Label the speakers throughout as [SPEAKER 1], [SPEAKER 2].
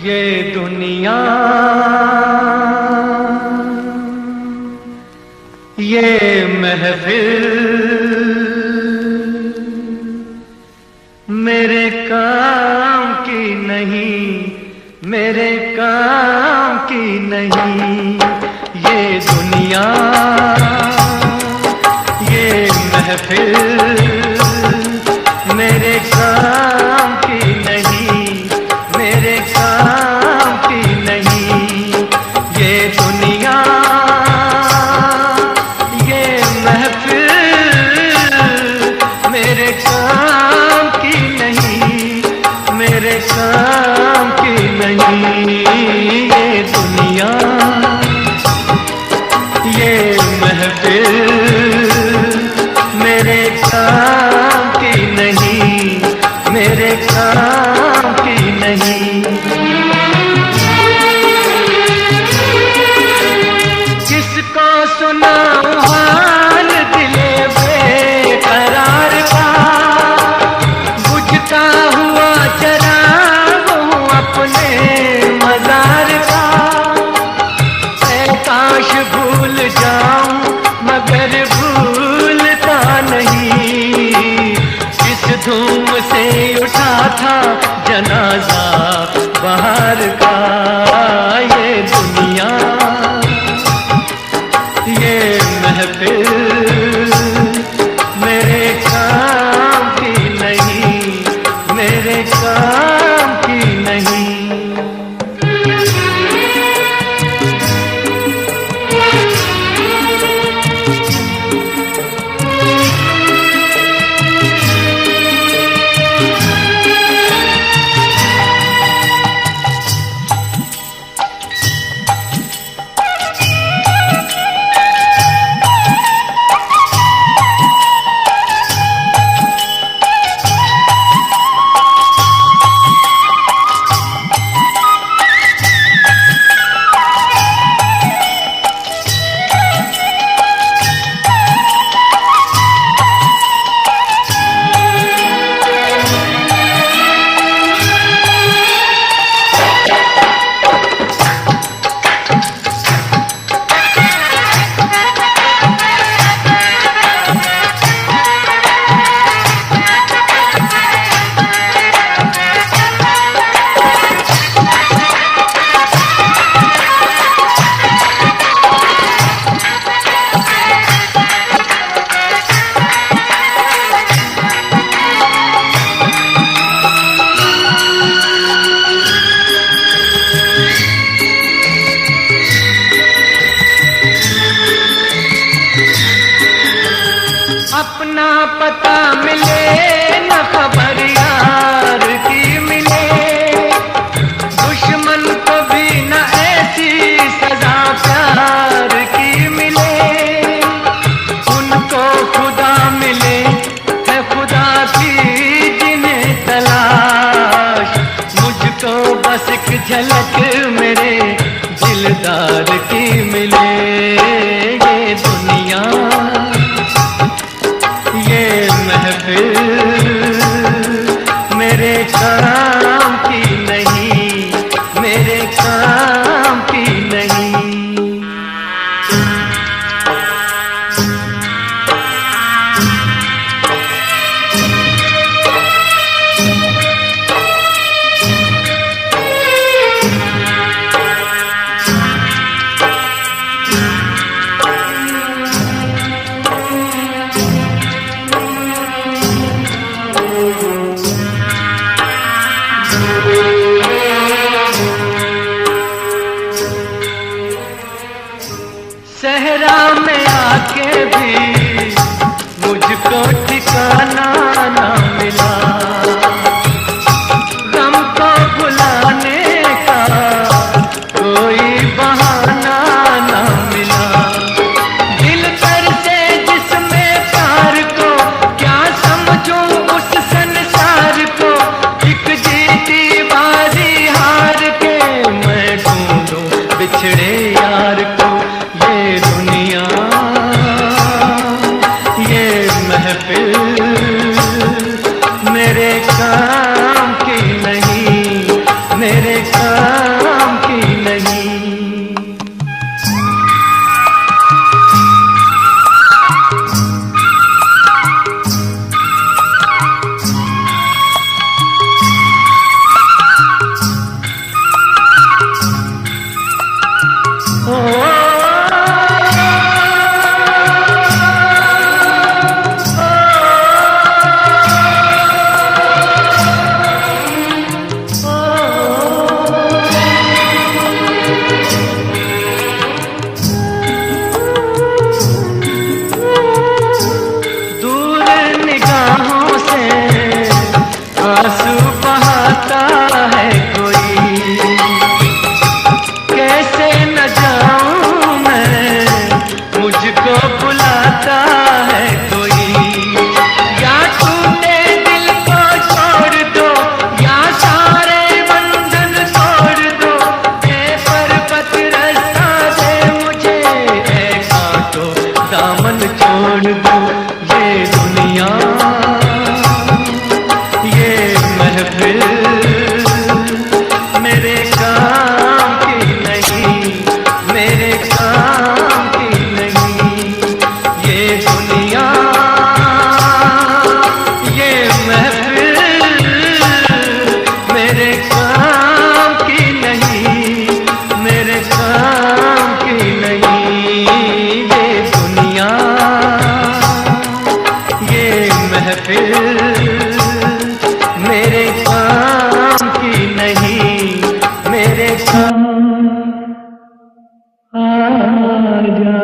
[SPEAKER 1] ये दुनिया, ये महफिल मेरे काम की नहीं, मेरे काम की नहीं। ये दुनिया, ये महफिल मेरे काम की नहीं, मेरे काम की नहीं। ये दुनिया, ये महफिल मेरे काम की नहीं, मेरे काम की नहीं। ये दुनिया, ये महफिल मेरे काम की नहीं, मेरे काम की नहीं। किसको सुनाऊं हाल दिले बेकरार का, बुझता हुआ चराग हूँ अपने मजार का। काश भूल जाऊं मगर भूलता नहीं, किस धूम से उठा था जनाजा बाहर का। ये दुनिया, ये महफिल मेरे काम की नहीं, मेरे काम की नहीं। अपना पता मिले न खबर यार की मिले, दुश्मन को भी न ऐसी सजा प्यार की मिले। उनको खुदा मिले है खुदा की जिन्हें तलाश, मुझको बस एक झलक मेरे दिलदार की मिले। ये दुनिया, ये महफिल मेरे काम की नहीं, मेरे काम की नहीं। आजा।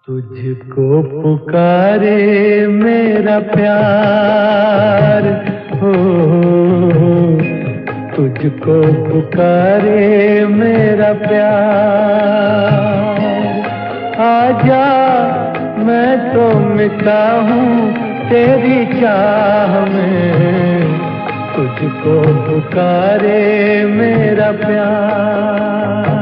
[SPEAKER 1] तुझको पुकारे मेरा प्यार हो, तुझको पुकारे मेरा प्यार। आजा मैं तो मिटा हूँ तेरी चाह में, तुझको पुकारे मेरा प्यार।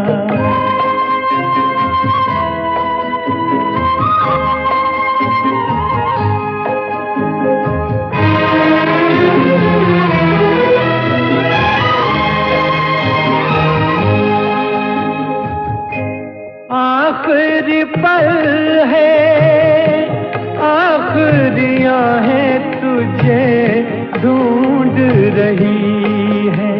[SPEAKER 1] आखिरी पल है, आखिरियां हैं तुझे ढूंढ रही है।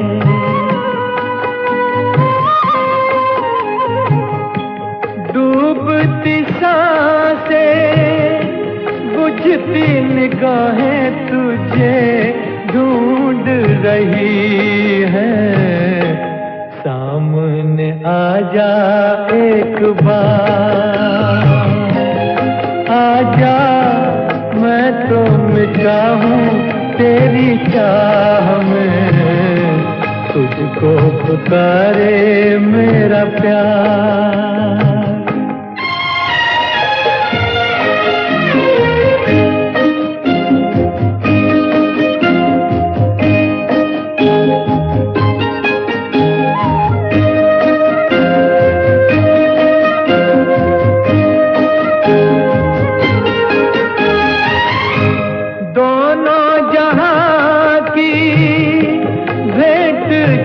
[SPEAKER 1] डूबती सांसें, बुझती निगाहें तुझे ढूंढ रही है। सामने आजा एक बार, आजा मैं तो मिटा हूँ तेरी चाह में, तुझको पुकारे मेरा प्यार।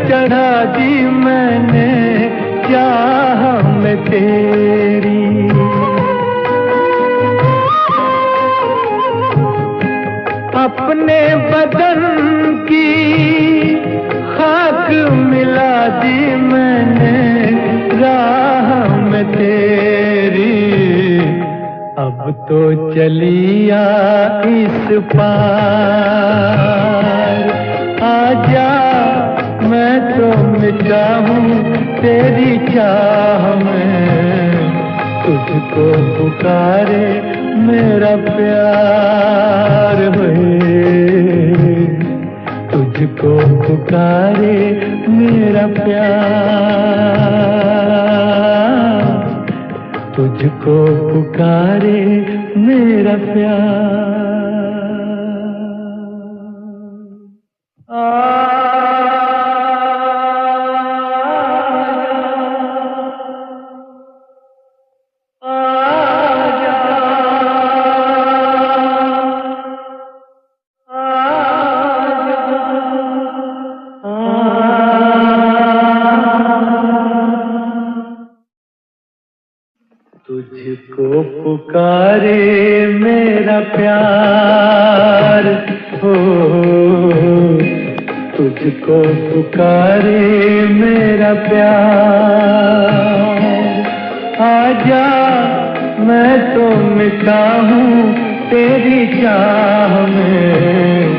[SPEAKER 1] चढ़ा दी मैंने चाह में तेरी, अपने बदन की खाक मिला दी मैंने राह में तेरी। अब तो चलिया इस पार, आजा मैं तो मिटा हूँ तेरी चाह में, तुझको पुकारे मेरा प्यार हुए, तुझको पुकारे मेरा प्यार, तुझको पुकारे मेरा प्यार। तुझको पुकारे मेरा प्यार हो, तुझको पुकारे मेरा प्यार। आजा मैं तो मिटा हूँ तेरी चाह में,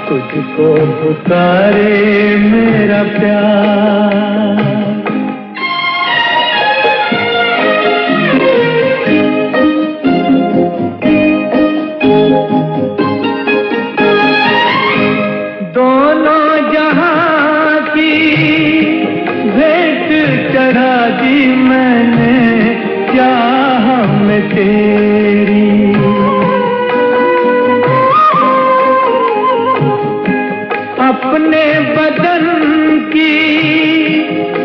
[SPEAKER 1] तुझको पुकारे मेरा प्यार। चढ़ा दी मैंने चाह में तेरी, अपने बदन की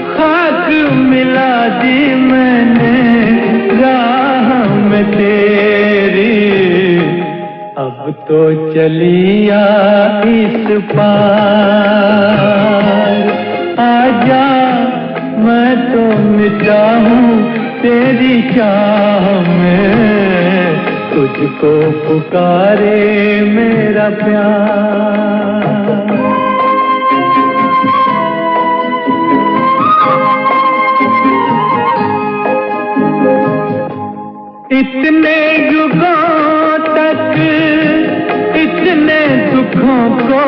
[SPEAKER 1] खाक मिला दी मैंने राह में तेरी। अब तो चलिया इस पार, आजा मैं तो मिटा हूँ तेरी चाह में, तुझको पुकारे मेरा प्यार। इतने युगों तक इतने दुखों को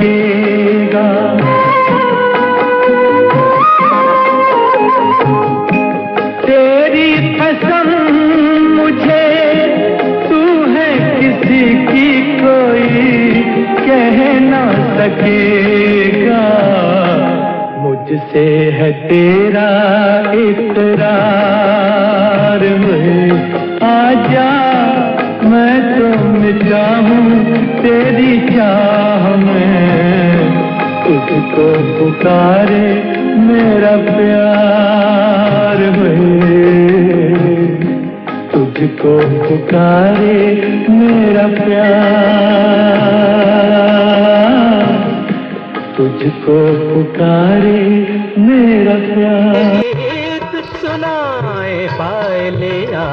[SPEAKER 1] सकेगा। तेरी कसम मुझे, तू है किसी की कोई कह ना सकेगा। मुझसे है तेरा इकरार है, आजा मैं तो मिटा हूँ तेरी चाह में। तुझको पुकारे मेरा प्यार है, तुझको पुकारे मेरा प्यार, तुझको पुकारे मेरा प्यार।
[SPEAKER 2] गीत सुनाए पायलिया,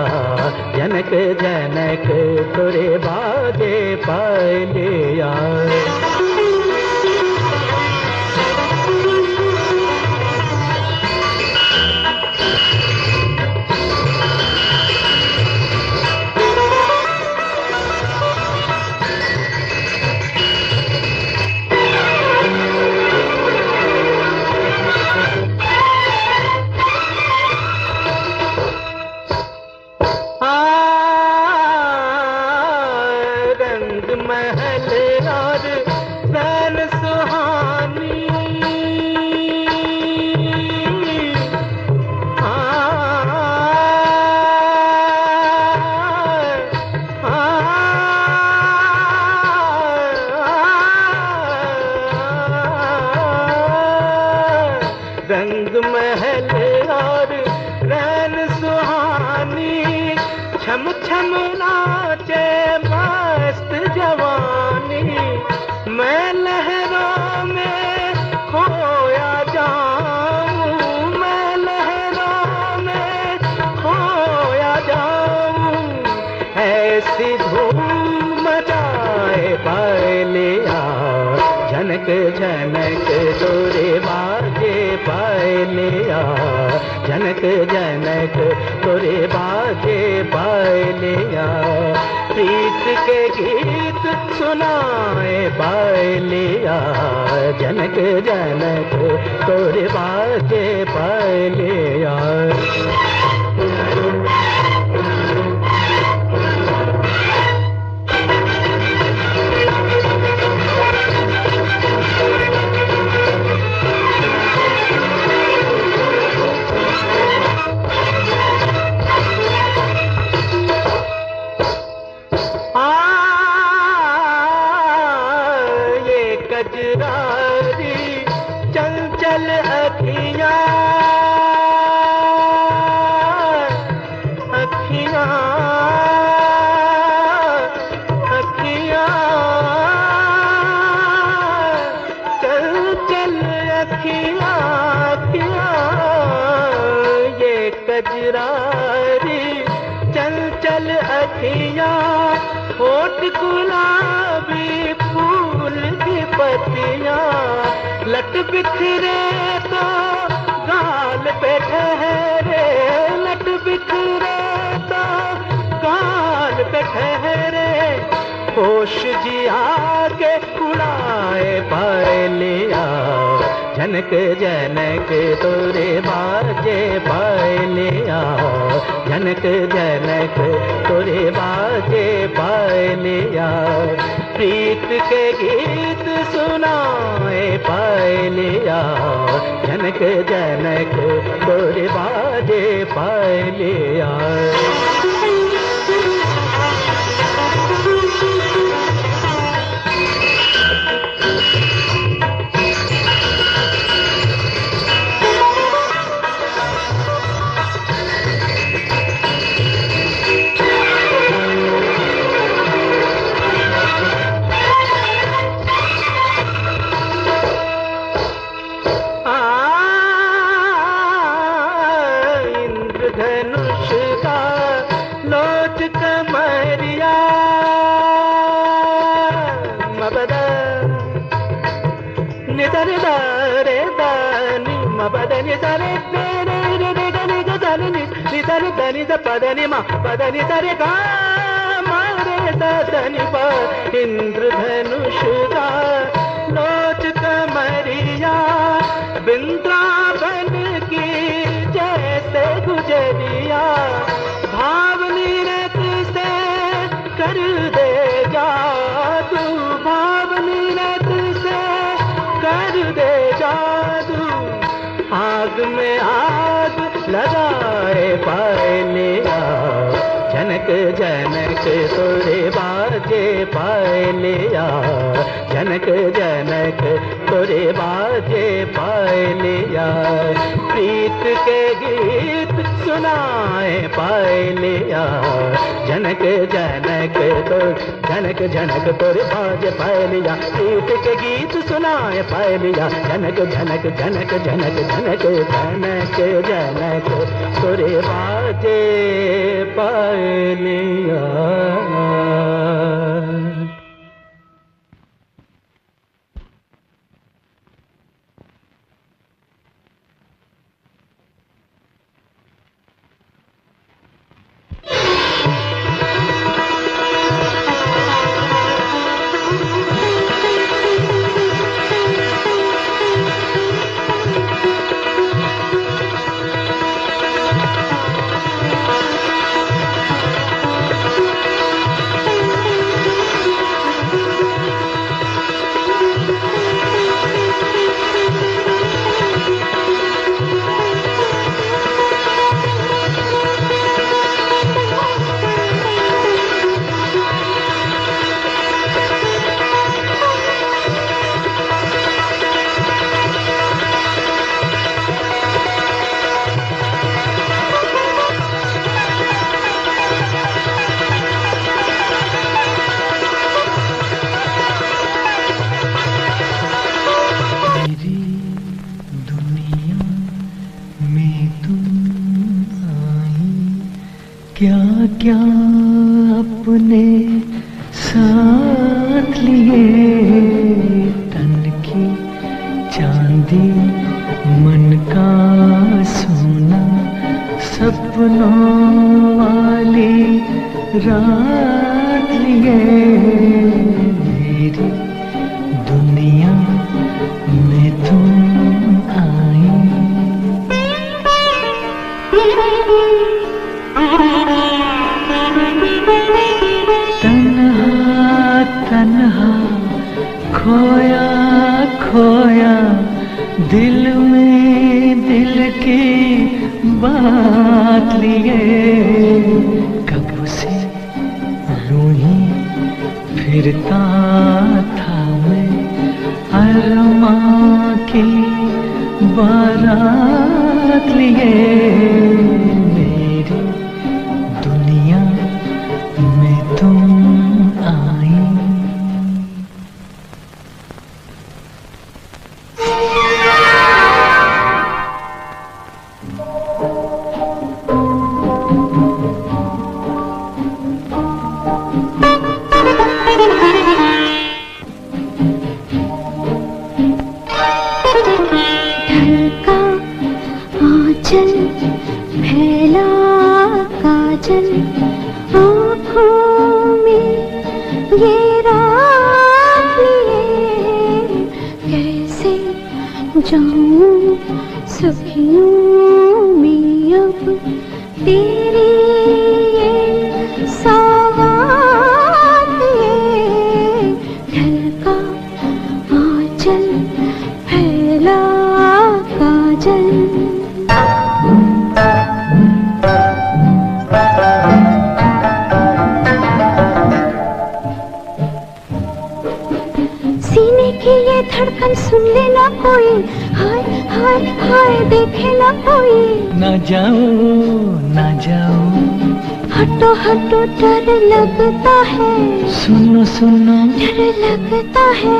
[SPEAKER 2] जनक जनक तोरे बाजे पायलिया। महल और सैन सुहानी, रंग महल और रैन सुहानी, छम छम नाचे मस्त जवानी। मैं लहरों में खोया जाऊं, मैं लहरों में खोया जाऊं। ऐसी धूम मचाए पायलिया, झनक झनक तोरे बाजे पायलिया, झनक झनक तोरे बाजे पायलिया। प्रीत के गीत सुनाए पायलिया, झनक झनक तोरे बाजे पायलिया। गजरारी चंचल अखियाँ, अखियाँ, अखियाँ, चंचल अखियाँ, अखियाँ। ये गजरारी चंचल अखियाँ, होठ गुलाबी फूल की पत्तियाँ। लट बिखरे तो गाल पे ठहरे, लट बिखरे तो गाल पे ठहरे। होश जिया के उड़ाए पायलिया, झनक झनक तोरे बाजे पायलिया, झनक झनक तोरे बाजे पायलिया। प्रीत के गीत सुनाए पायलिया, झनक झनक तोरे बाजे पायलिया। धनुष का लोच कमरिया, मबद निधर दारे दानी मबद निधर तेरे रे रे गनि गनि निधर धनि द पदनि मा पदनि तरे गा मारे द धनि पा। इंद्रधनुष का जनक तोरे बाजे पायलिया, जनक जनक तोरे बाजे पायलिया, प्रीत के गीत सुनाए पायलिया, जनक जनक तो जनक जनक तोरे बाजे पायलिया, प्रीत के गीत सुनाए पायलिया, जनक जनक जनक जनक जनक जनक जनक तोरे बाजे पायलिया।
[SPEAKER 1] क्या क्या अपने साथ लिए, तन की चांदी मन का सोना, सपनों वाली रात लिए, मेरी दुनिया में तुम आई। तन्हा तन्हा खोया खोया दिल में दिल की बात लिए, कब से रूही फिरता था मैं अरमां की बारात लिए, मेरी दुनिया में तुम आई।
[SPEAKER 3] ढलका आंचल फैला काजल आँखों में ये रात लिए, कैसे जाऊं सखियों में अब तेरी ये सौगात लिए। ढलका आंचल फैला काजल, सीने की ये धड़कन सुन लेना कोई, हाय हाय हाय देखे ना कोई।
[SPEAKER 1] ना जाओ ना जाओ,
[SPEAKER 3] हटो हटो डर लगता है,
[SPEAKER 1] सुनो सुनो
[SPEAKER 3] डर लगता है।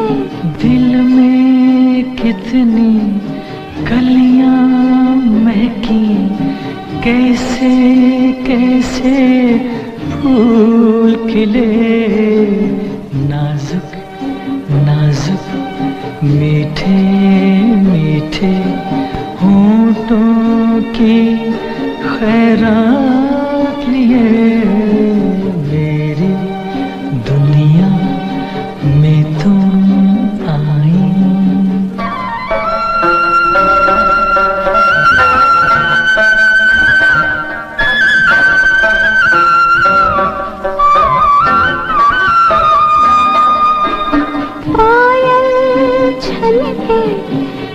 [SPEAKER 1] दिल में कितनी कलियां महकी, कैसे कैसे फूल खिले, नाजुक नाजुक मीठे मीठे होंठों की खैरात लिए, मेरी दुनिया में तुम आई।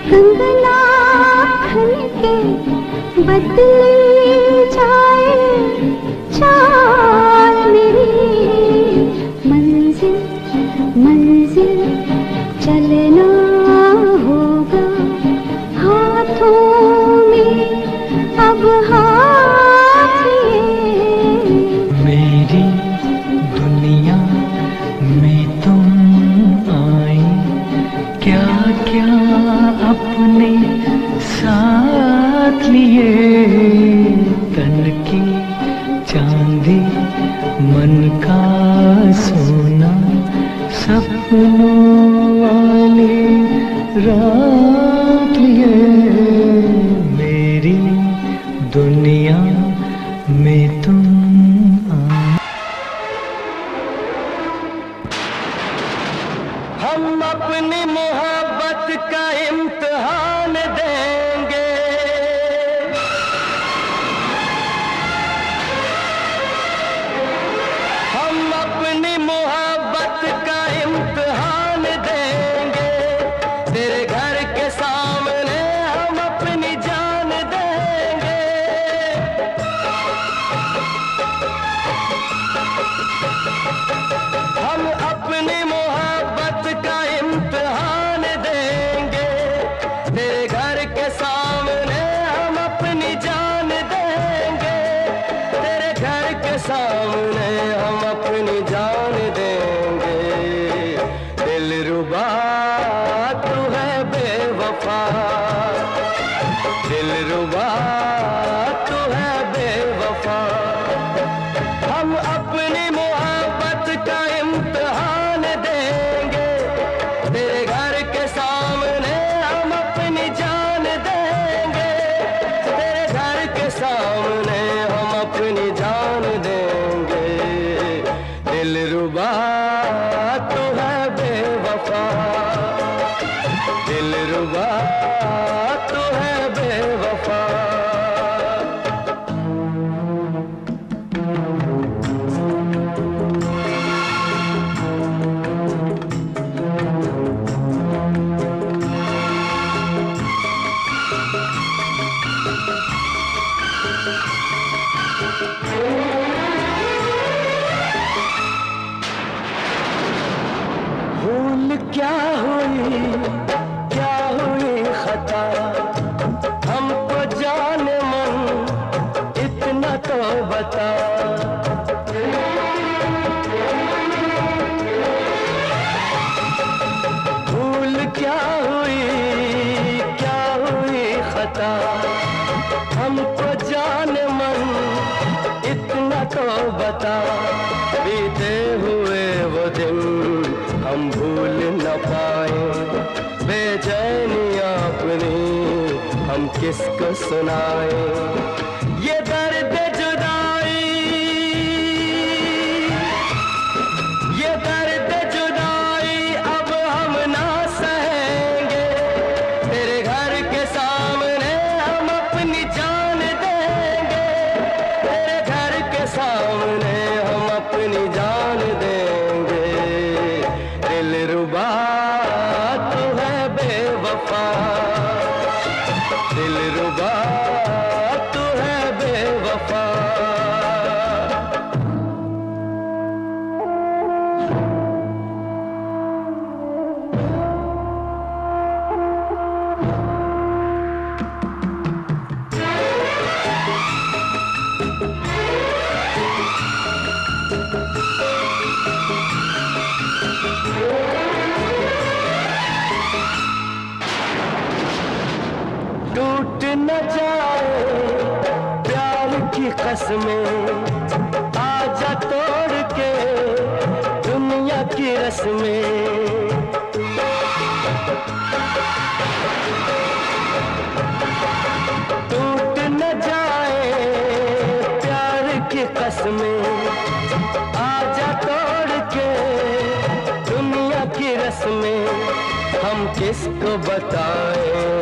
[SPEAKER 3] कंगना खनके बदली जाए चाल में,
[SPEAKER 1] वाली रात लिए मेरी दुनिया में तुम आए।
[SPEAKER 2] हम अपनी मोहब्बत का इम्तिहान देंगे, हम अपनी मोहब्बत का इम्तिहान देंगे। तेरे घर के सामने हम अपनी जान देंगे। हम अपनी मोहब्बत का इम्तिहान देंगे। तेरे घर के सामने हम अपनी जान देंगे। तेरे घर के सामने हम अपनी जान देंगे। दिलरुबा तू है बेवफा, दिलरुबा तू है बेवफा। हम अपनी मोहब्बत का इम्तिहान देंगे। तेरे घर के सामने हम अपनी जान देंगे। तेरे घर के सामने हम अपनी जान देंगे। दिलरुबा तू है बेवफा, दिलरुबा तू है बेवफा। भूल क्या हुई खता, हमको जाने मन इतना तो बता। भूल क्या हुई खता, हमको जाने मन इतना तो बता। बीते हुए वो दिन हम भूल न पाए, बेचैनियां अपनी हम किसको सुनाए। ये दर्द जुदाई, ये दर्द जुदाई अब हम ना सहेंगे। तेरे घर के सामने हम अपनी जान देंगे। तेरे घर के सामने हम अपनी जान देंगे। दिलरुबा तू है बेवफा, दिलरुबा तू है बेवफा। टूट न जाए प्यार की कसमें, आजा तोड़ के दुनिया की रस्में। टूट न जाए प्यार की कसमें, आजा तोड़ के दुनिया की रस्में। हम किसको बताएं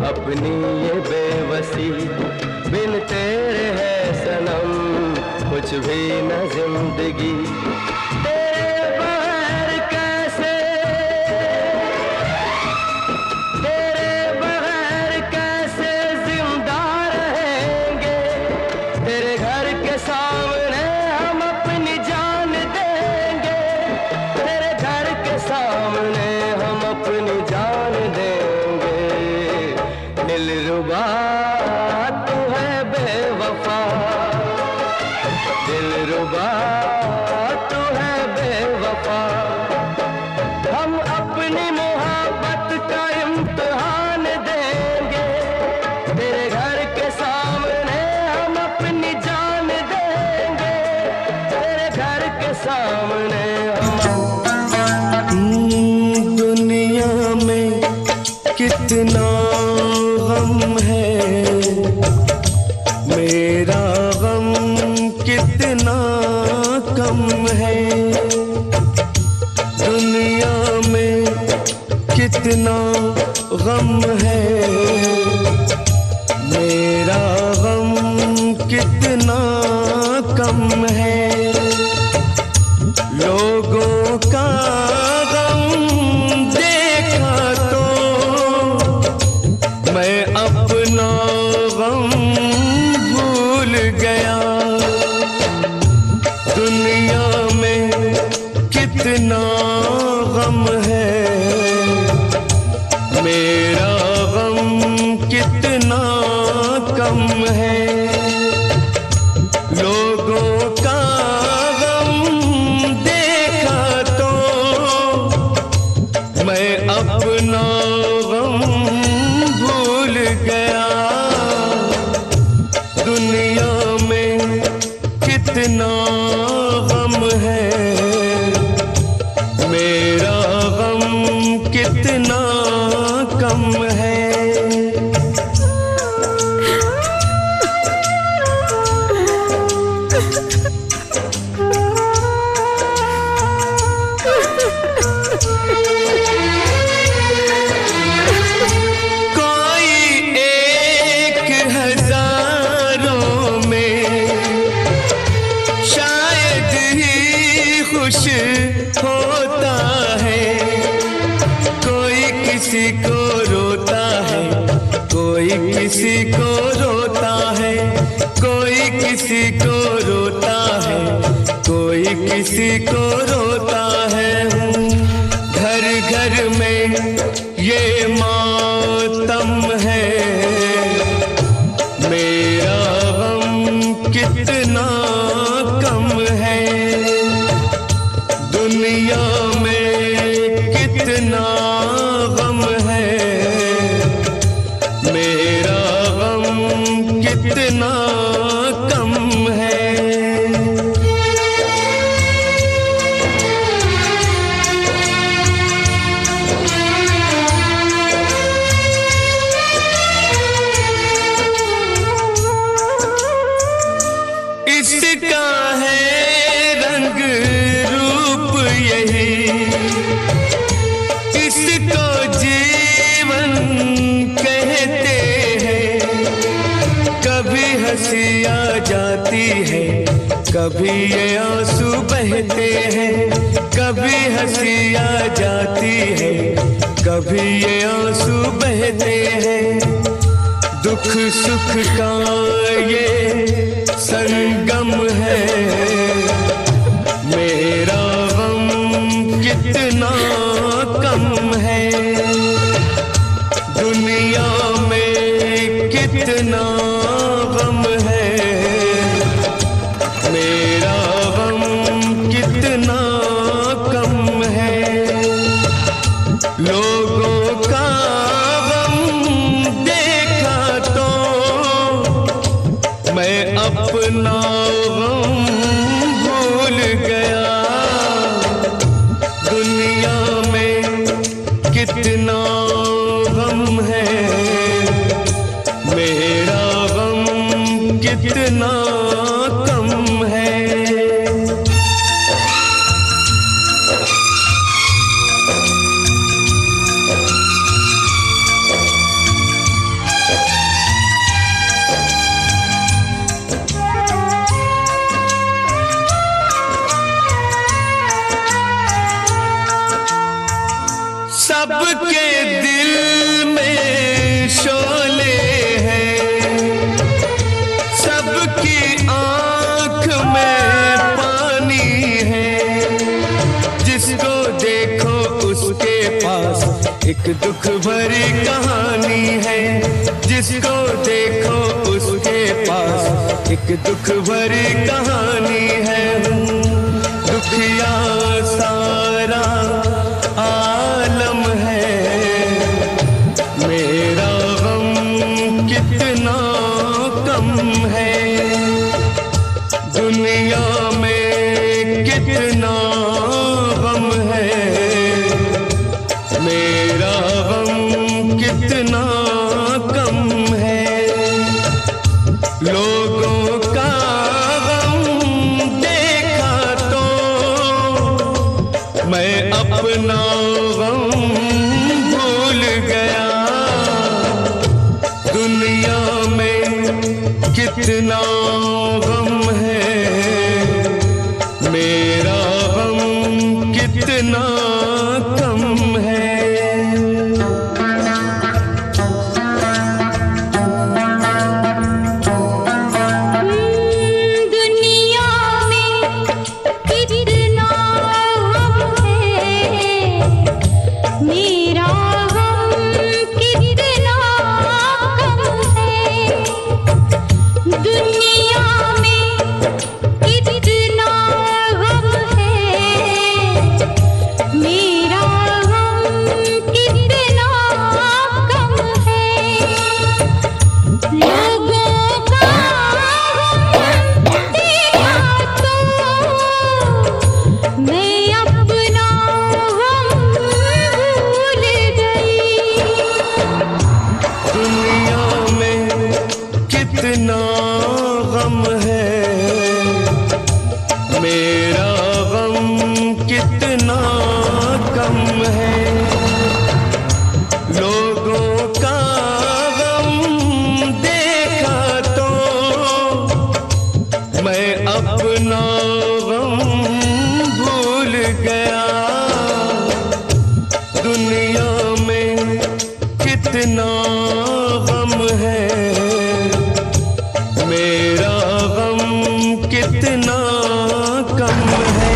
[SPEAKER 2] अपनी ये बेबसी, बिन तेरे है सनम कुछ भी न जिंदगी। तेरे बगैर कैसे, तेरे बगैर कैसे जिंदा रहेंगे। तेरे घर के सामने हम अपनी जान देंगे। तेरे घर के सामने हम अपनी जान देंगे। दिलरुबा तू है बेवफा, दिलरुबा तू है बेवफा। हम अपनी मोहब्बत का इम्तिहान देंगे। तेरे घर के सामने हम अपनी जान देंगे। तेरे घर के सामने हम
[SPEAKER 4] दुनिया में कितना गम है, मेरा गम कितना कम है। लोगों का गम देखा तो मैं अपना गम भूल गया। दुनिया में कितना गम है, मेरा गम कितना कम है। लोगों का गम देखा तो मैं अपना गम भूल गया। दुनिया में कितना गम है, मेरा गम कितना कम है। कोई एक हजारों में शायद ही खुश होता है। कोई किसी को रोता है, कोई किसी को रोता है, कोई किसी को रोता है, कोई किसी को रोता है। घर घर में ये मातम है, मेरा गम कितना कम है। दुनिया में कितना गम है, मेरा गम कितना कम है। इसका है रंग रूप यही, इसको जीवन कहते हैं। कभी हंसी आ जाती है, कभी ये आंसू बहते हैं। कभी हंसी आ जाती है, कभी ये आंसू बहते हैं। दुख सुख का ये संगम है, मेरा गम कितना कम है। दुनिया में कितना गम है, मेरा गम कितना कम है। लोगों का गम देखा तो मैं अपना गम भूल गया। दुनिया में कितना गम है, मेरा गम कितना कम है। सबके दिल में शोले हैं, सबकी आंख में पानी है। जिसको देखो उसके पास एक दुख भरी कहानी है। जिसको देखो उसके पास एक दुख भरी कहानी है। दुखिया सारा आलम है, मेरा गम कितना कम है। दुनिया में कितना गम है, मेरा गम कितना कम है। लोगों का गम देखा अपना गम भूल गया। दुनिया में कितना गम है, मेरा गम कितना कम है। कितना गम है, मेरा गम कितना कम है। लोगों का गम देखा तो मैं अपना गम भूल गया। दुनिया में कितना गम है, मेरा गम कितना कम है।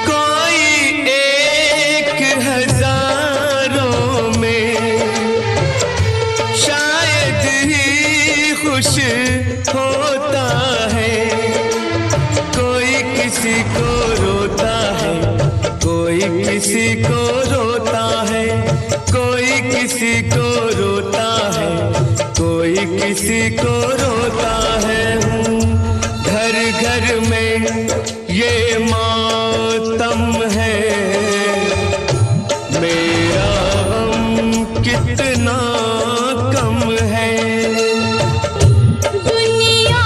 [SPEAKER 4] कोई एक हजारों में शायद ही खुश होता है। कोई किसी को रोता है, कोई किसी को रोता है, कोई किसी को रोता है, कोई किसी को रोता है। घर घर में ये मातम है, मेरा गम कितना कम है। दुनिया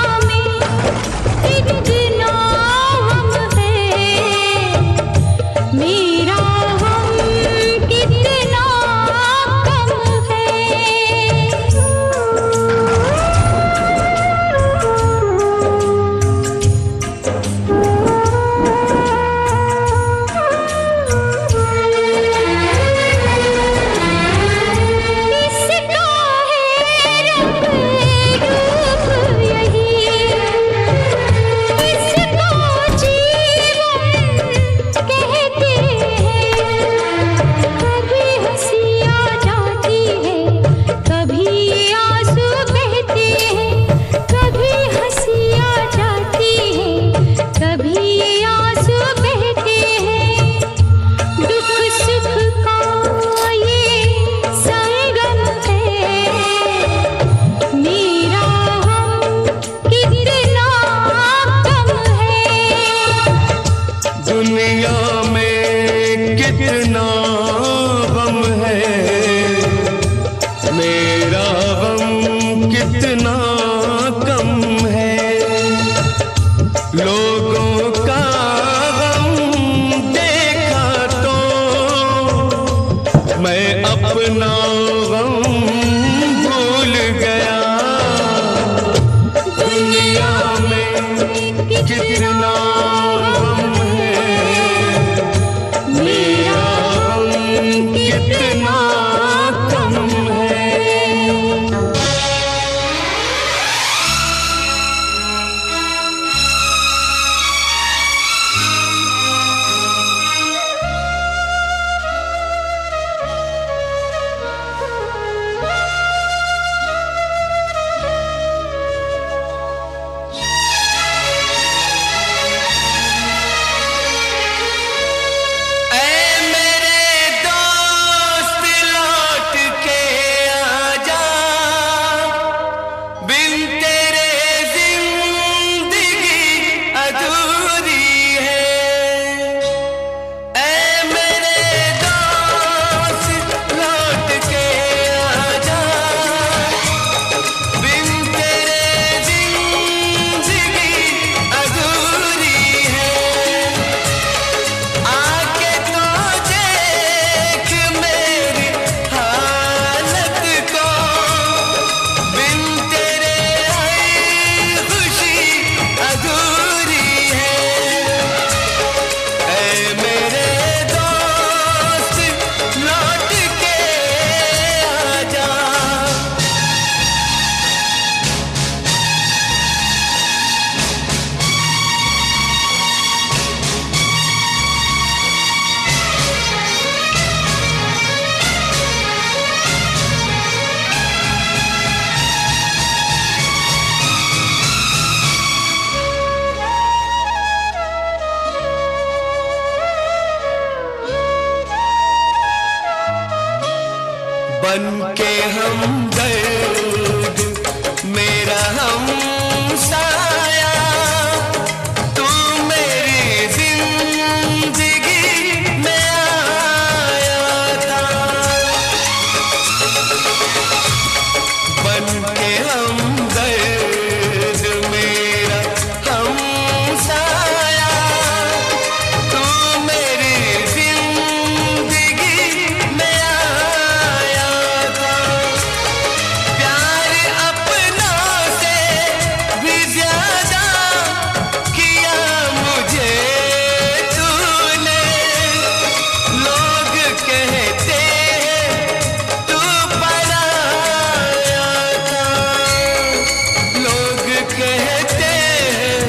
[SPEAKER 4] में कितना गम है, मेरा गम कितना कम है। लोगों का गम देखा तो मैं अपना गम भूल गया। दुनिया में कितना कितना कम है। बन के हमदर्द मेरा हमसाया, तू मेरी जिंदगी में आया था। बन के हमदर्द मेरा हमसाया, तू मेरी जिंदगी में आया था। प्यार अपनों से भी ज्यादा किया मुझे तूने। लोग कहते हैं तू पराया था, लोग कहते हैं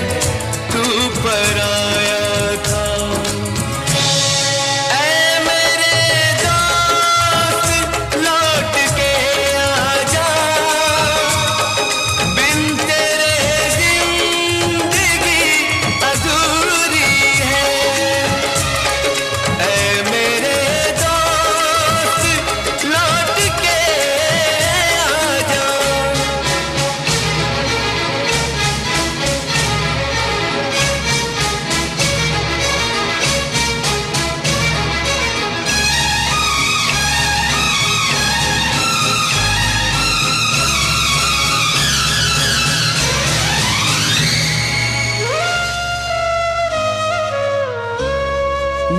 [SPEAKER 4] तू पराया था। ऐ मेरे दोस्त लौट के आजा, बिन तेरे जिंदगी अधूरी है। ऐ मेरे दोस्त लौट के आजा।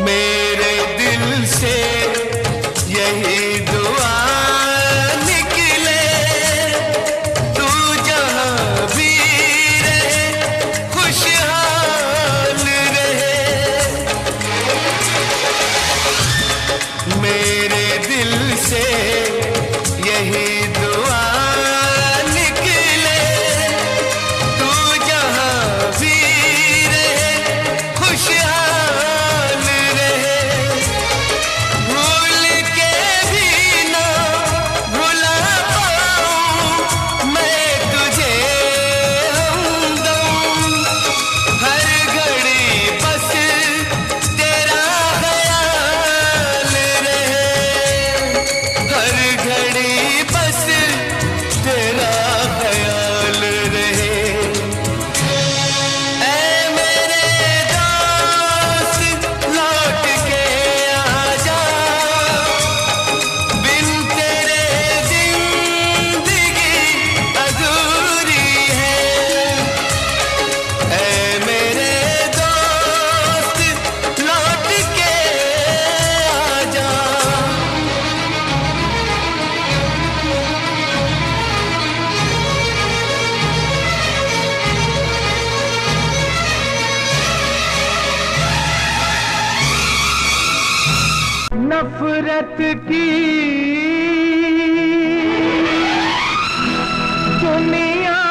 [SPEAKER 4] मेरे दिल से यही दुआ निकले, तू जहाँ भी रहे खुशहाल रहे। मेरे दिल से यही दुआ निकले, तू जहाँ भी रहे खुशहाल रहे। भूल के भी ना भुला पाऊं मैं तुझे हमदम, हर घड़ी बस तेरा ख्याल रहे। हर घड़ी बस तेरा ख्याल रहे। ऐ मेरे दोस्त लौट के आजा, बिन तेरे जिंदगी अधूरी है। ऐ मेरे दोस्त लौट के आजा।
[SPEAKER 1] नफरत की दुनिया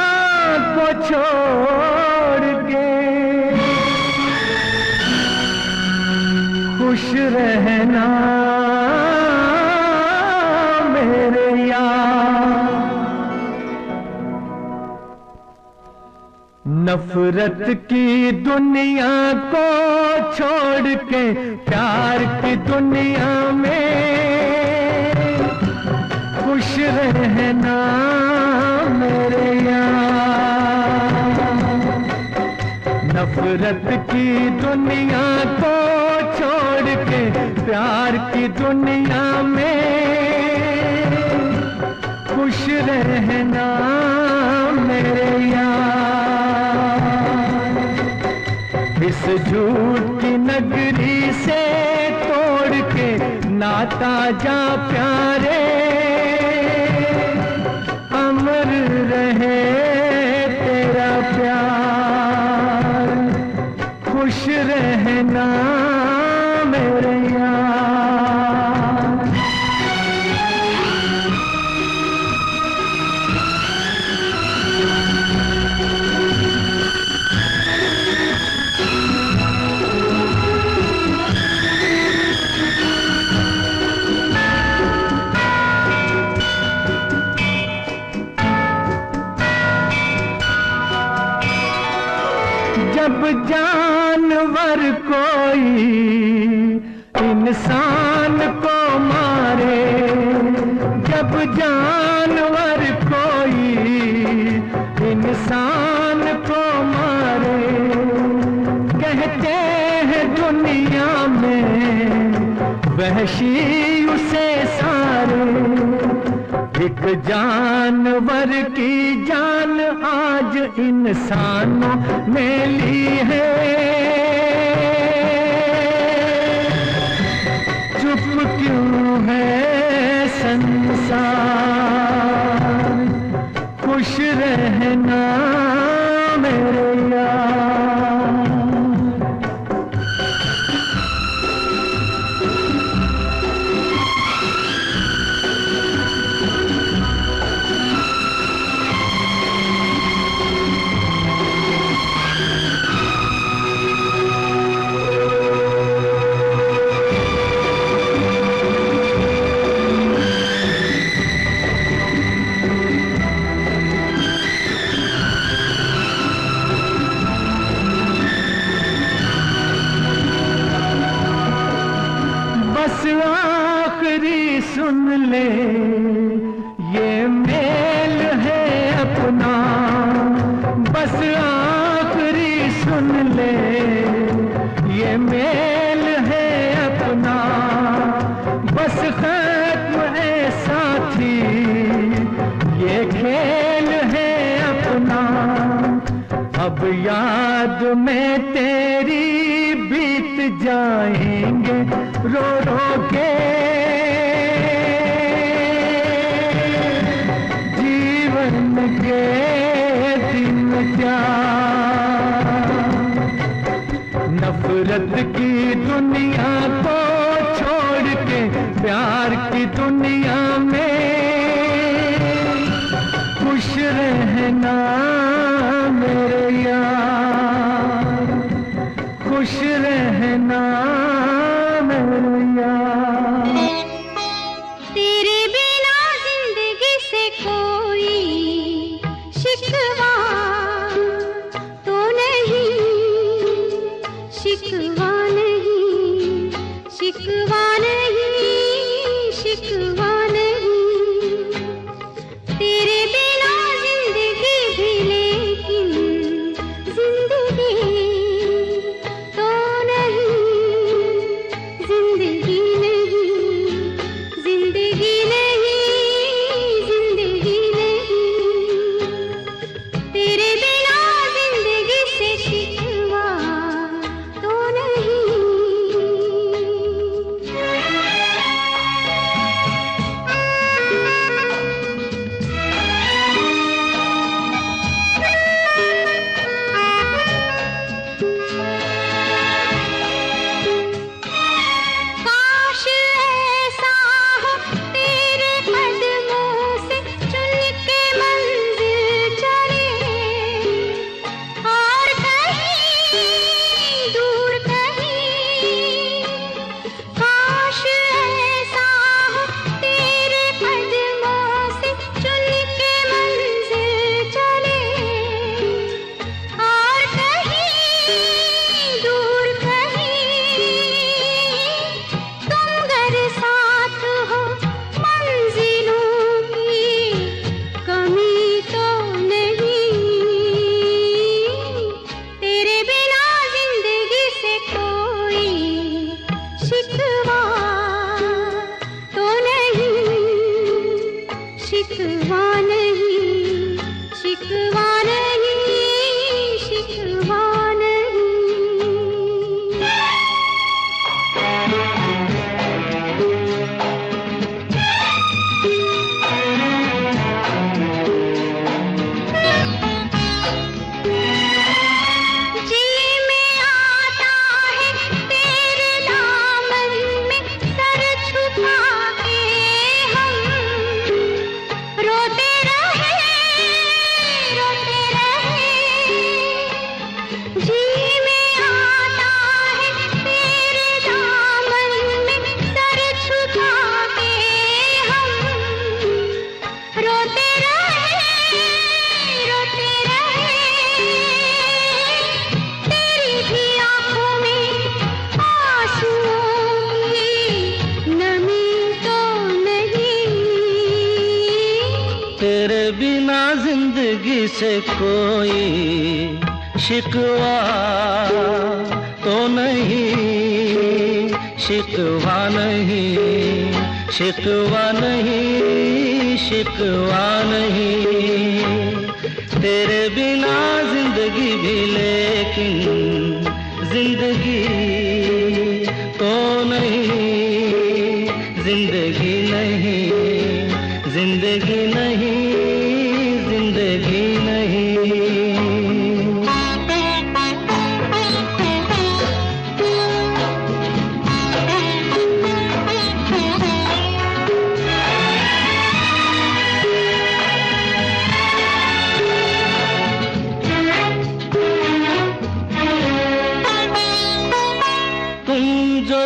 [SPEAKER 1] को छोड़ के खुश रहना मेरे यार। नफरत की दुनिया को छोड़ के प्यार की दुनिया में खुश रहना मेरे यार। नफरत की दुनिया को छोड़ के प्यार की दुनिया में खुश रहना मेरे यार। इस झूठ की नगरी से तोड़ के नाता जा प्यारे, अमर रहे तेरा प्यार। खुश रहना मेरे यार। जब जानवर कोई इंसान को मारे, कहते हैं दुनिया में वहशी उसे सारे। एक जानवर की जान आज इंसानों ने ली है, चुप क्यों है संसार, खुश रहना मेरे यार। बस आखिरी सुन ले ये मेल है अपना, बस आखिरी सुन ले ये मेल है अपना। बस खत्म है साथी ये खेल है अपना। अब याद में तेरी बीत जाएंगे रो रो के, जीवन के दिन क्या। नफरत की दुनिया को छोड़ के प्यार की दुनिया में खुश रहना मेरे यार, खुश रहना मेरे यार।
[SPEAKER 3] तेरे बिना जिंदगी से कोई शिकवा तो नहीं, शिकवा नहीं, शिकवा नहीं, शिकवा नहीं। तेरे बिना जिंदगी भी
[SPEAKER 5] तेरे बिना जिंदगी से कोई शिकवा तो नहीं, शिकवा नहीं, शिकवा नहीं, शिकवा नहीं। तेरे बिना जिंदगी भी लेकिन जिंदगी तो नहीं, जिंदगी नहीं, जिंदगी नहीं, जिंदगी नहीं।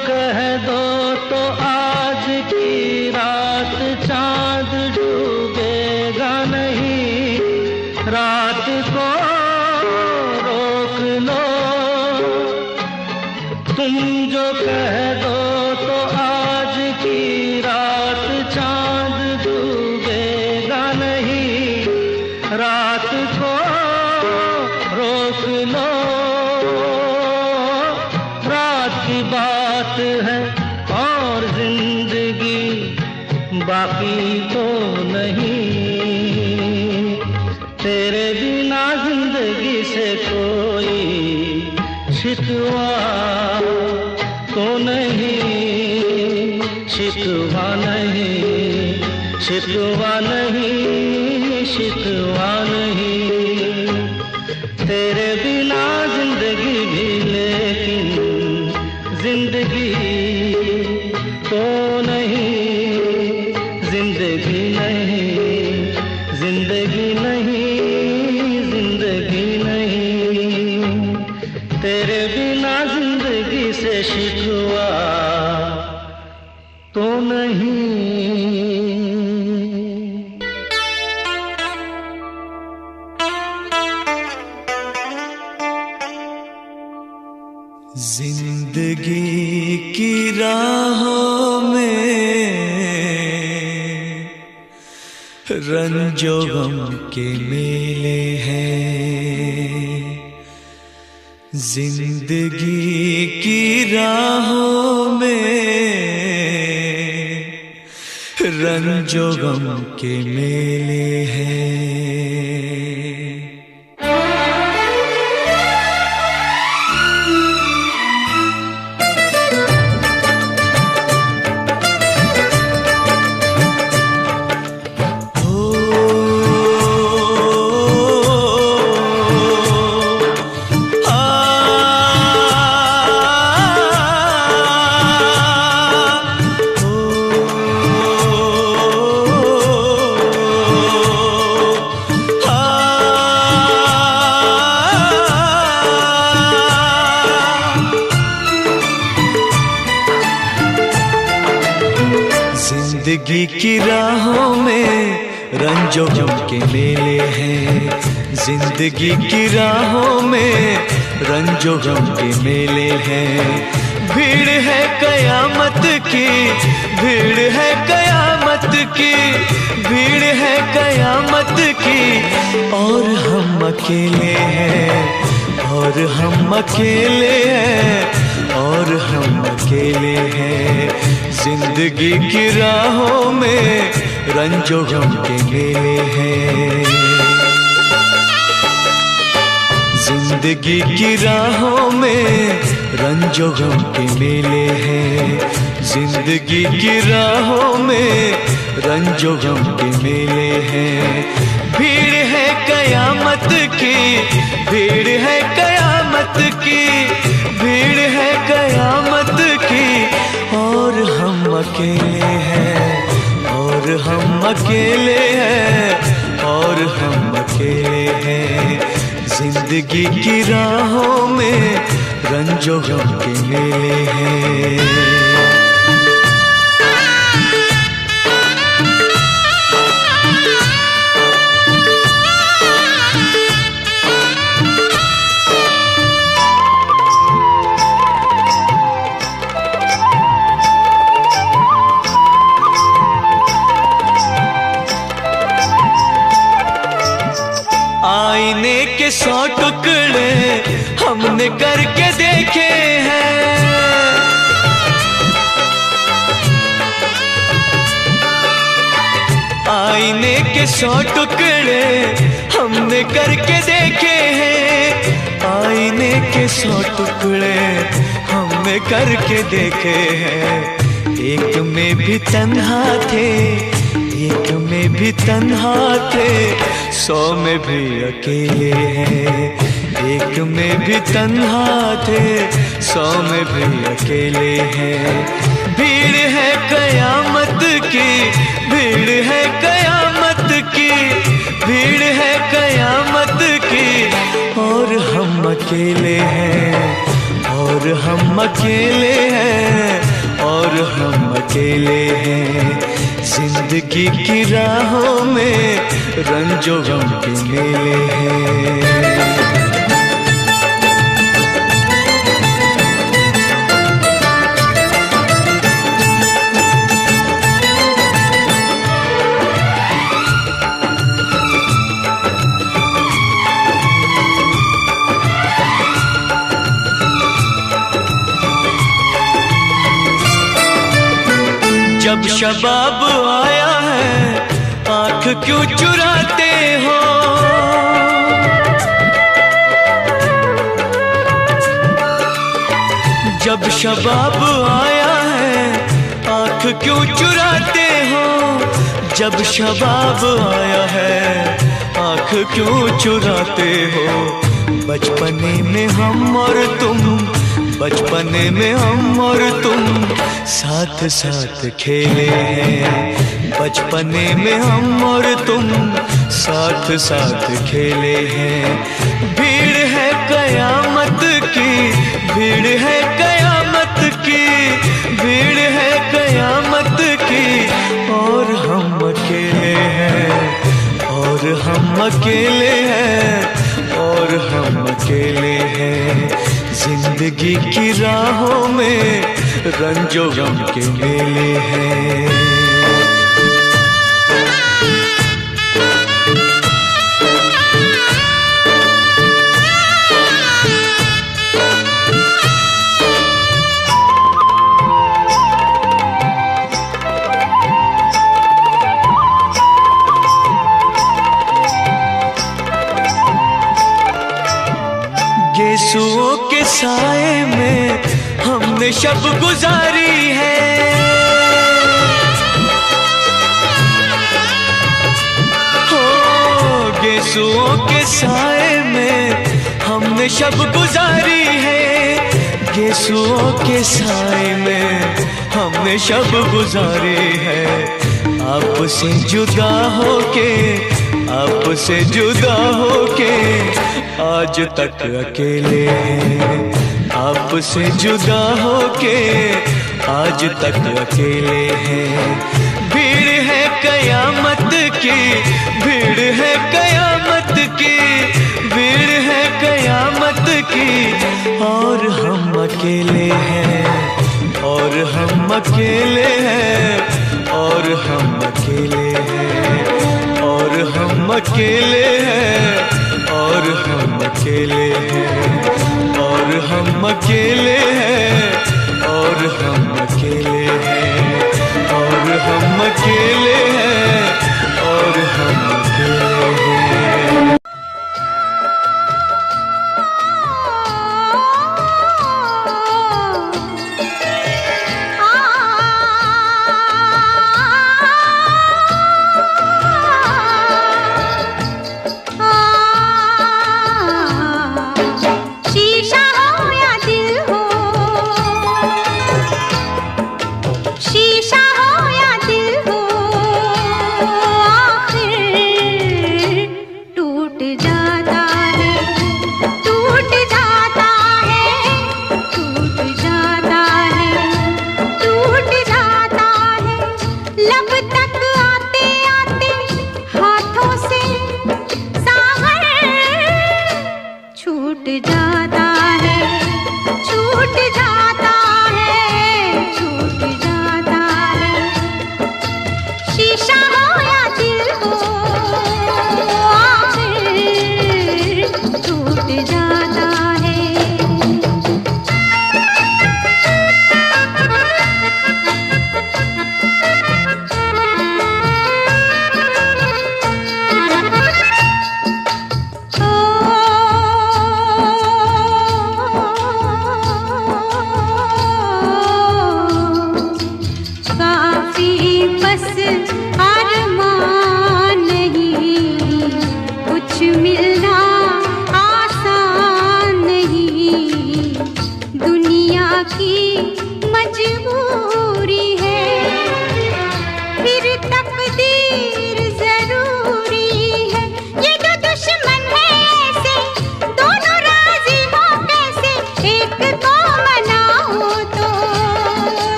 [SPEAKER 5] कह दो तो आज की रात चांद डूबेगा नहीं, रात को रोक लो। तुम जो कह दो तो आज की रात चांद डूबेगा नहीं, रात को रोक लो। रात की बात है और जिंदगी बाकी तो नहीं। तेरे बिना जिंदगी से कोई शिकवा तो नहीं, शिकवा नहीं, शिकवा नहीं, शिकवा नहीं। तेरे बिना जिंदगी भी लेकिन जिंदगी तो नहीं, जिंदगी नहीं, जिंदगी नहीं, जिंदगी नहीं। तेरे बिना जिंदगी से शिकवा तो नहीं।
[SPEAKER 4] जिंदगी की राहों में रंजो गम के मेले हैं, जिंदगी की राहों में रंजो गम के मेले हैं। जिंदगी की राहों में रंजो गम के मेले हैं, जिंदगी की राहों में रंजो गम के मेले हैं। भीड़ है कयामत की, भीड़ है कयामत की, भीड़ है कयामत की, और हम अकेले हैं, और हम अकेले हैं, और हम अकेले हैं। जिंदगी की राहों में रंजो गम के मेले हैं, जिंदगी की राहों में रंजो गम के मेले हैं, जिंदगी की राहों में रंजो गम के मेले हैं। भीड़ है कयामत की, भीड़ है कयामत की, भीड़ है कयामत की, और हम अकेले हैं, और हम अकेले हैं, और हम अकेले हैं। जिंदगी की राहों में रंजो गम के मेले हैं। के 100 टुकड़े हमने करके देखे हैं। आईने के 100 टुकड़े हमने करके देखे हैं। आईने के 100 टुकड़े हमने करके देखे हैं। एक में भी तन्हा थे, एक में भी तन्हा थे, 100 में भी अकेले हैं। एक में भी तन्हा थे, 100 में भी अकेले हैं। भीड़ है कयामत की, भीड़ है कयामत की, भीड़ है कयामत की, और हम अकेले हैं, और हम अकेले हैं, और हम अकेले हैं। जिंदगी की राहों में रंजो गम के मेले हैं। जब शबाब आया है आंख क्यों चुराते हो? जब शबाब आया है आंख क्यों चुराते हो? जब शबाब आया है आंख क्यों चुराते हो? बचपने में हम और तुम, बचपने में हम और तुम साथ साथ खेले हैं। बचपने में हम और तुम साथ साथ खेले हैं। भीड़ है कयामत की, भीड़ है कयामत की, भीड़ है कयामत की, और हम अकेले हैं, और हम अकेले हैं, और हम अकेले हैं। जिंदगी की राहों में रंजो गम के मेले हैं। गेसुओं के साए में हमने शब गुजारी है। हो गेसुओं के साए में हमने शब गुजारी है। गेसुओं के साए में हमने शब गुजारी है। आपसे जुदा होके, आपसे जुदा होके आज तक अकेले हैं। आपसे जुदा होके आज तक अकेले हैं। भीड़ है कयामत की, भीड़ है कयामत की, भीड़ है कयामत की, और हम अकेले हैं, और हम अकेले हैं, और हम अकेले हैं, और हम अकेले हैं, और हम अकेले हैं, और हम अकेले हैं, और हम अकेले हैं, और हम अकेले हैं, और हम अकेले हैं।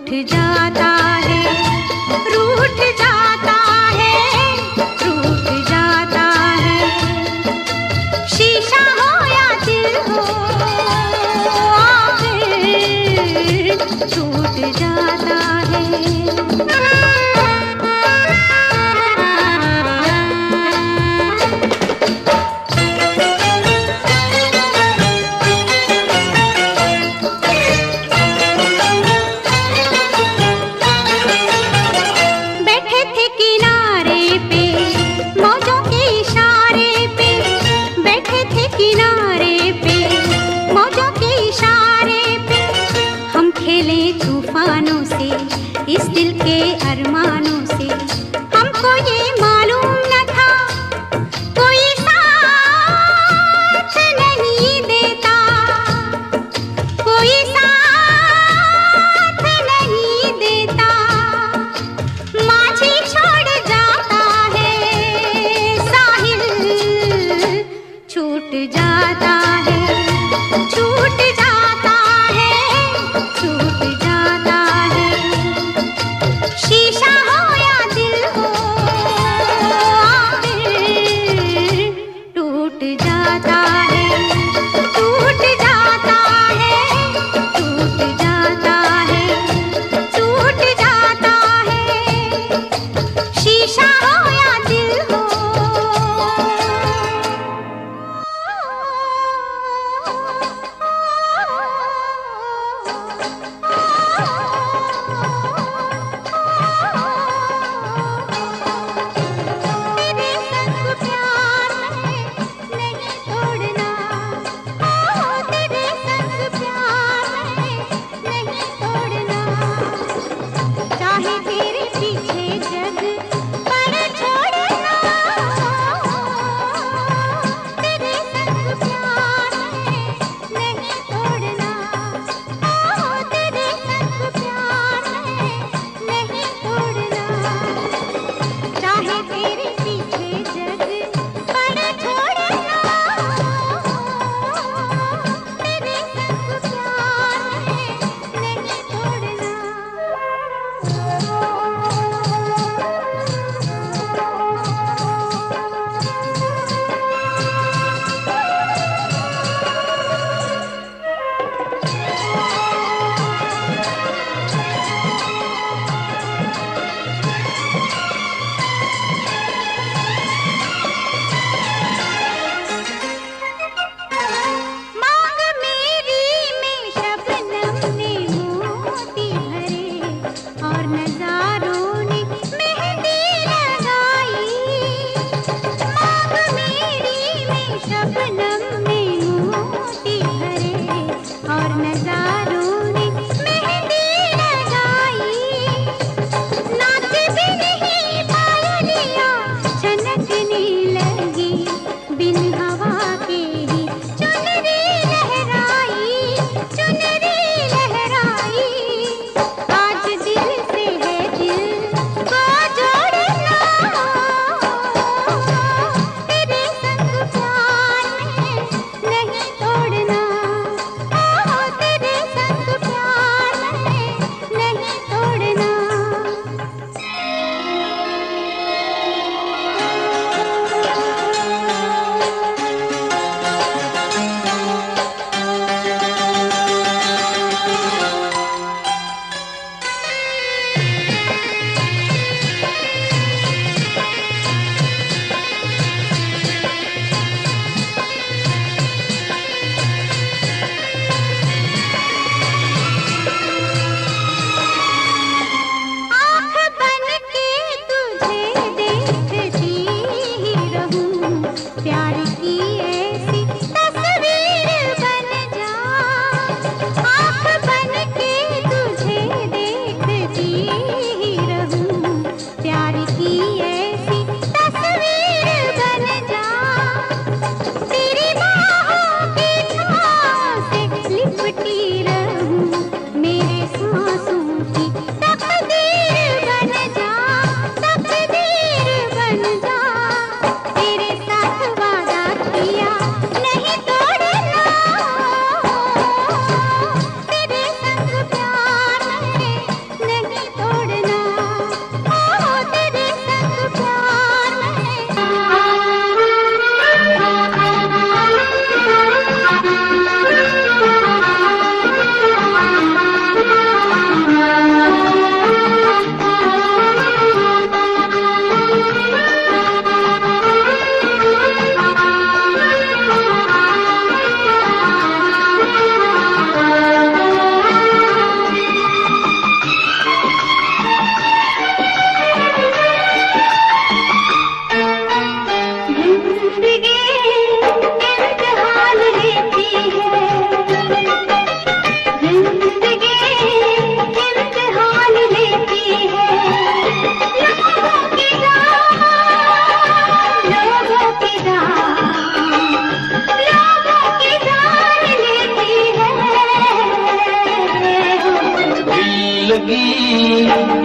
[SPEAKER 3] रूठ जाता है, रूठ जाता है, रूठ जाता है। शीशा हो या दिल हो आखिर टूट जाता है। इस दिल के अरमानों से हमको ये मालूम न था कोई साथ नहीं देता, कोई साथ नहीं देता। माझी छोड़ जाता है साहिल, छूट जाता है, छूट जाता है, छूट जाता है। शीशा हो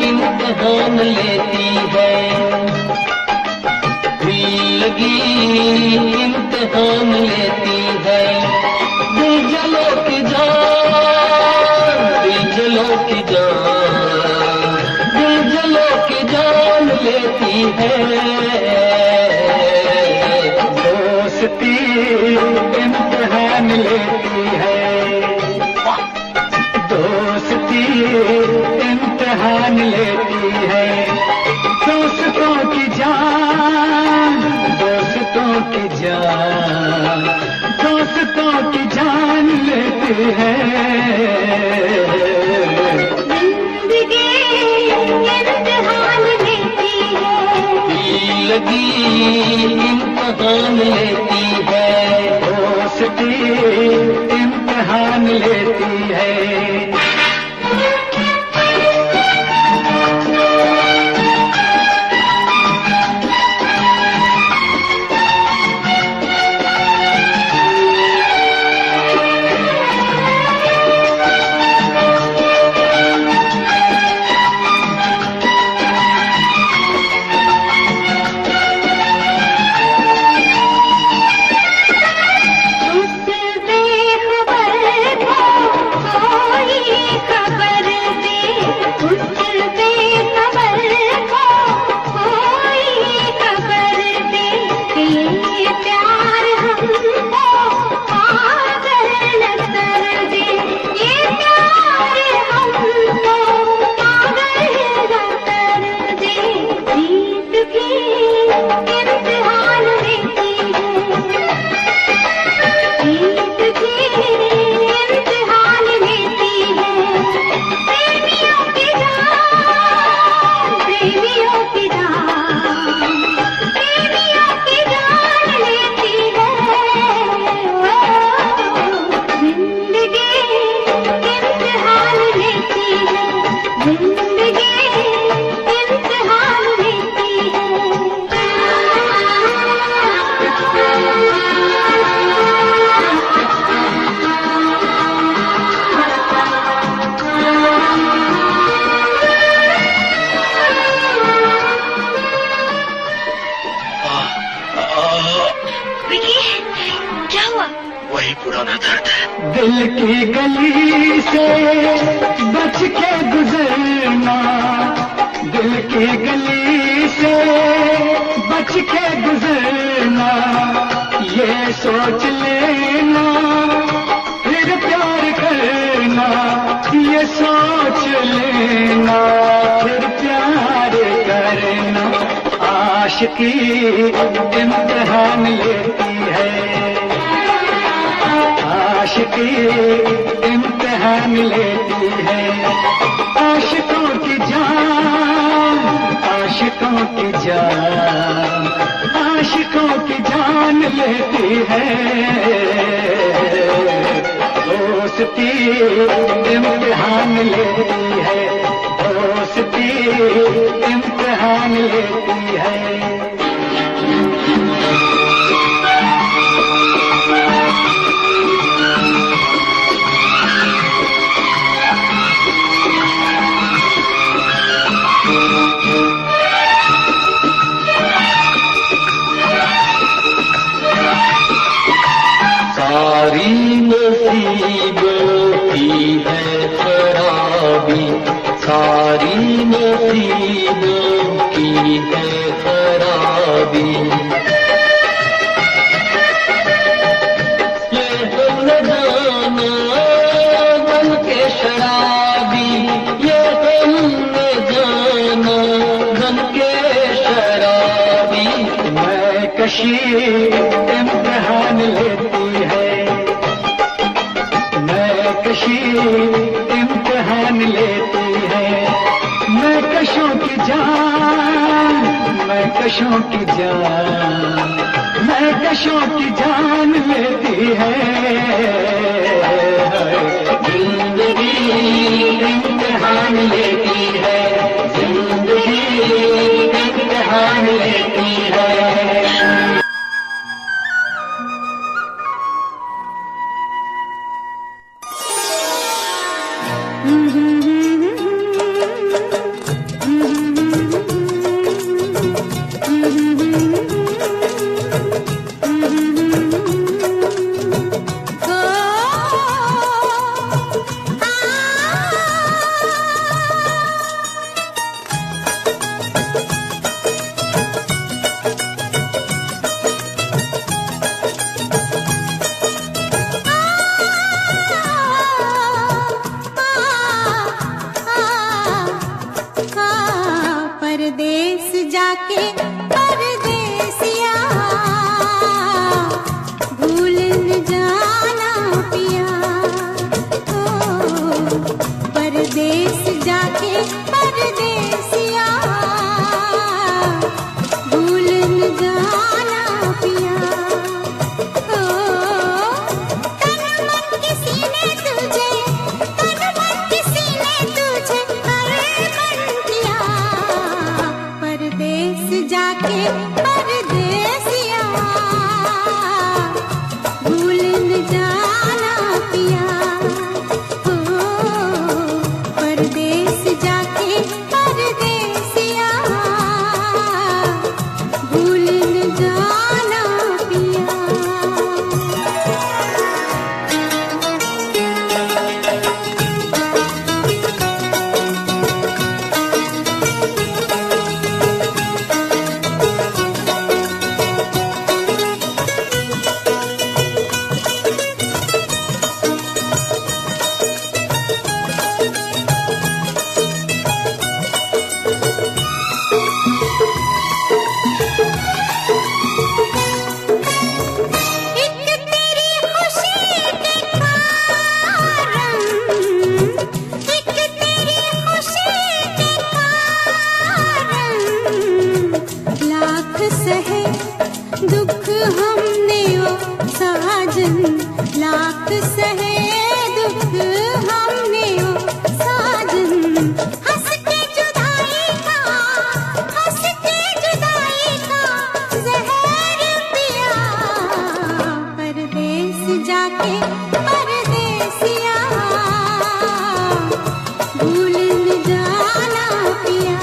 [SPEAKER 5] इम्तिहान लेती है, दिल लगी इम्तिहान लेती है। दिल जलो की जान, दिल जलो की जान, दिल जलो की जान लेती है।
[SPEAKER 1] दोस्ती इम्तिहान लेती है, दोस्ती इम्तिहान लेती है। दोस्तों की जान, दोस्तों की जान, दोस्तों की जान लेती है।
[SPEAKER 3] जिंदगी इम्तिहान लेती है,
[SPEAKER 5] दिल लगी इम्तिहान लेती है।
[SPEAKER 1] दोस्ती इम्तिहान लेती है। दिल की गली से बच के गुजरना, दिल की गली से बच के गुजरना। ये सोच लेना फिर प्यार करना, ये सोच लेना फिर प्यार करना। आशिकी इम्तिहान लेती है, आशिकी इम्तिहान लेती है। आशिकों की जान, आशिकों की जान, आशिकों की जान लेती है। दोस्ती इम्तिहान लेती है, दोस्ती इम्तिहान लेती है।
[SPEAKER 5] सारी नसीबों की है खराबी, सारी नसीबों की है खराबी। ये हम न जाना बन के शराबी, ये हम न जाना बन के शराबी।
[SPEAKER 1] मैं कशी इम्तिहान लेती है, मैं कशी इम्तिहान लेती है। मैं कशों की जान, मैं कशों की जान, मैं कशों की जान लेती है। जिंदगी इम्तिहान लेती है, जिंदगी इम्तिहान लेती है।
[SPEAKER 3] जाके परदेसिया भूल न जाना पिया। ओ परदेस जाके परदेसिया भूल न जाना पिया। ओ तन मन किसी ने तुझे परदेस जाके परदेसिया भूल न जाना पिया। ओ परदेस जाके परदेसिया भूल न जाना पिया। दुख हमने ओ साजन लाख सहे दुख हमने ओ साजन। हंस के जुदाई का जहर पिया। परदेस जाके परदेसिया भूल न जाना पिया।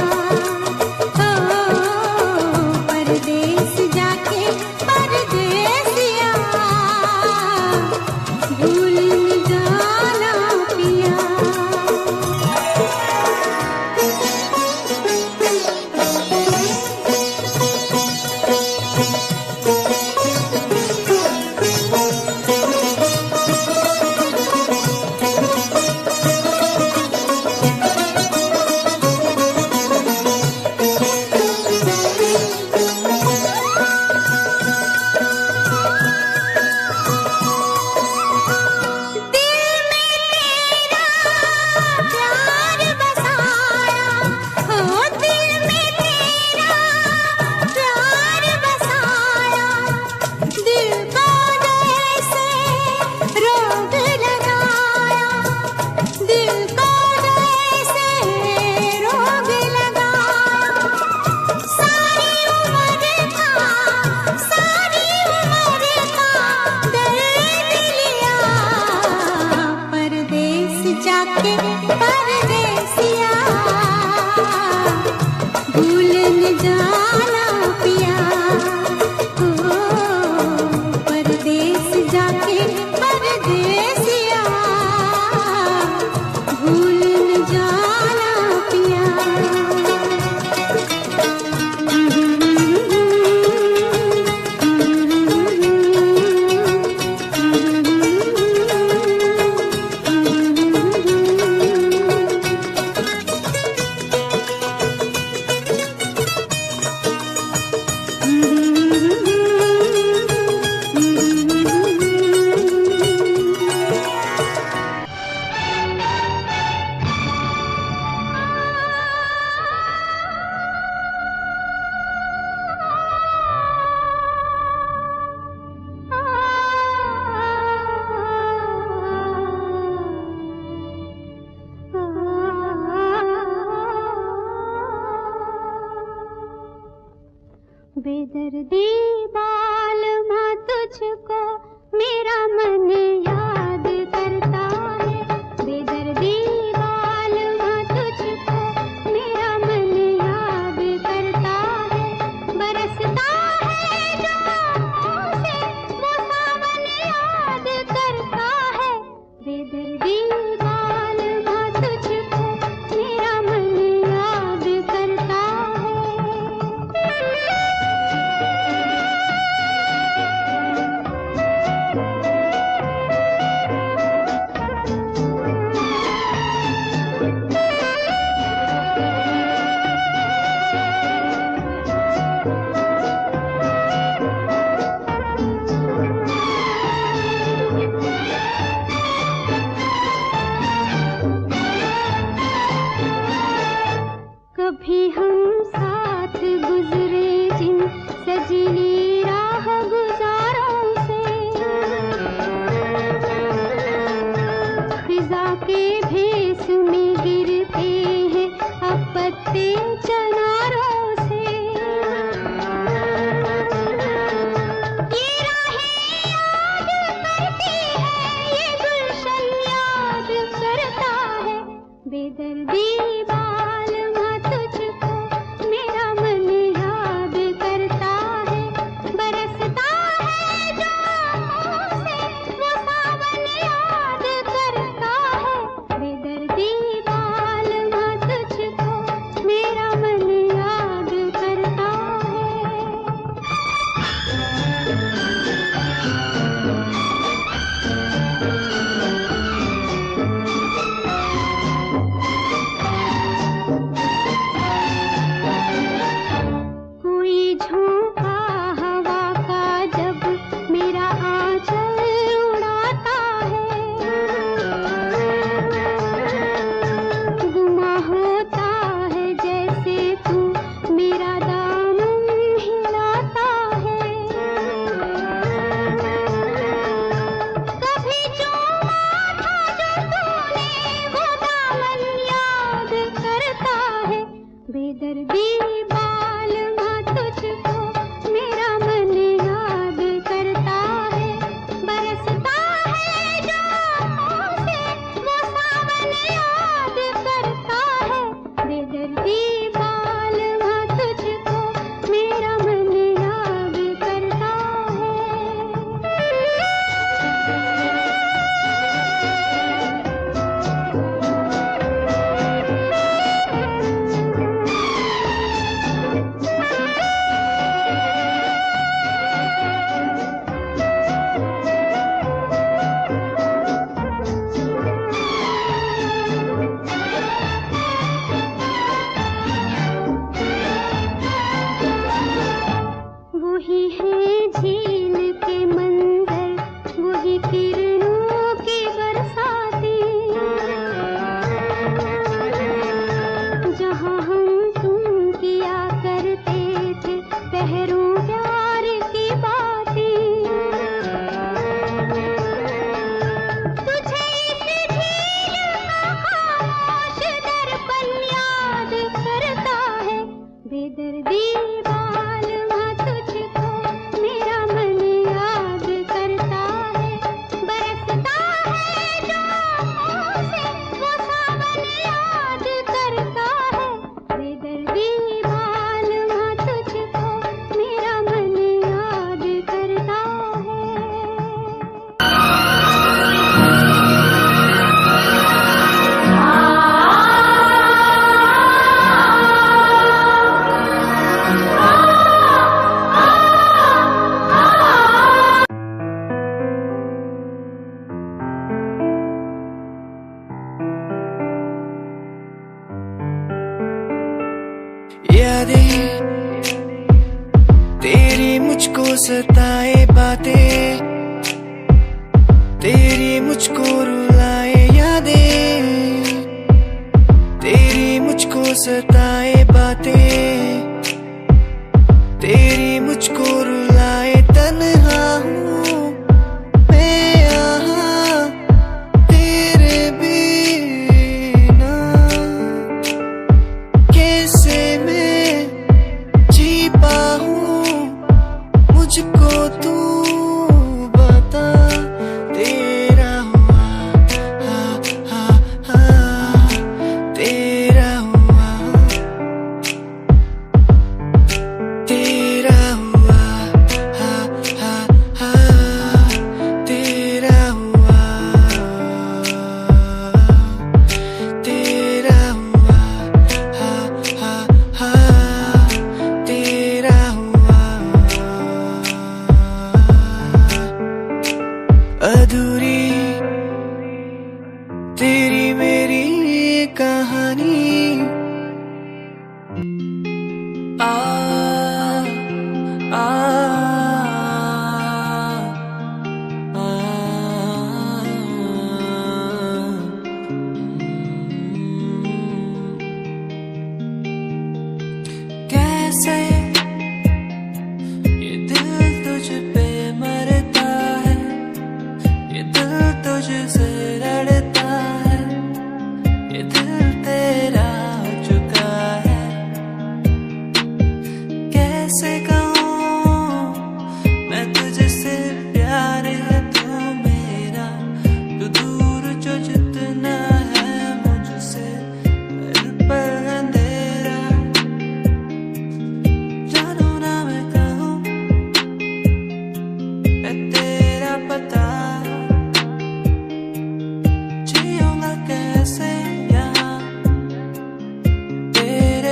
[SPEAKER 3] परदेस जाके परदेसिया भूल न जाना पिया। जाके परदेसिया भूल न जाना पिया। ओ परदेस जाके परदेसिया भूल न जाना पिया। बेदर्दी बालमा तुझको मेरा मन याद करता है। बेदर्दी बालमा तुझको मेरा मन याद करता है। बरसता है जो आँखों से वो सावन याद करता है। बेदर्दी बालमा तुझको मेरा मन याद करता है। कभी हम साथ गुजरे जिन सजीली राह गुजारों से, फिजा के भेस में गिरते हैं अब पत्ते चनारों से। ये राहें याद करती है, ये गुलशन याद करता है, बेदर्दी बालमा तुझको मेरा मन याद करता है। बरसता है जो आँखों से वो सावन याद करता है, बेदर्दी बालमा तुझको मेरा मन याद करता है। कोई झोंका हवा का जब मेरा आंचल उड़ाता है, गुमा होता है जैसे तू मेरा दामन हिलाता है। कभी चूमा था जो तूने वो दामन याद करता है, बेदर्दी बालमा तुझको मेरा मन याद करता है। बरसता है जो आँखों से वो सावन याद करता है, बेदर्दी बालमा तुझको मेरा मन याद करता है। वही है झील के मंजर, वही किरणों की बरसाती, जहाँ हम तुम किया करते थे पहरों प्यार की बातें। तुझे इस झील का खामोश दर्पण याद करता है, बेदर्दी बालमा तुझको मेरा मन याद करता है। बरसता है जो आँखों से वो सावन याद करता है, बेदर्दी बालमा तुझको मेरा मन याद करता है।
[SPEAKER 4] यादें तेरी मुझको सताए बातें, तेरी मुझको रुलाए यादें, तेरी मुझको सताए बातें, तेरी मुझको रुलाए। तन्हा हूँ मैं यहाँ तेरे बिना, कैसे मैं जी पाऊँ मुझको तू बता। तेरा हुआ हा हा हा, तेरा हुआ, तेरा हुआ हा हा हा, तेरा हुआ, तेरा हुआ हा हा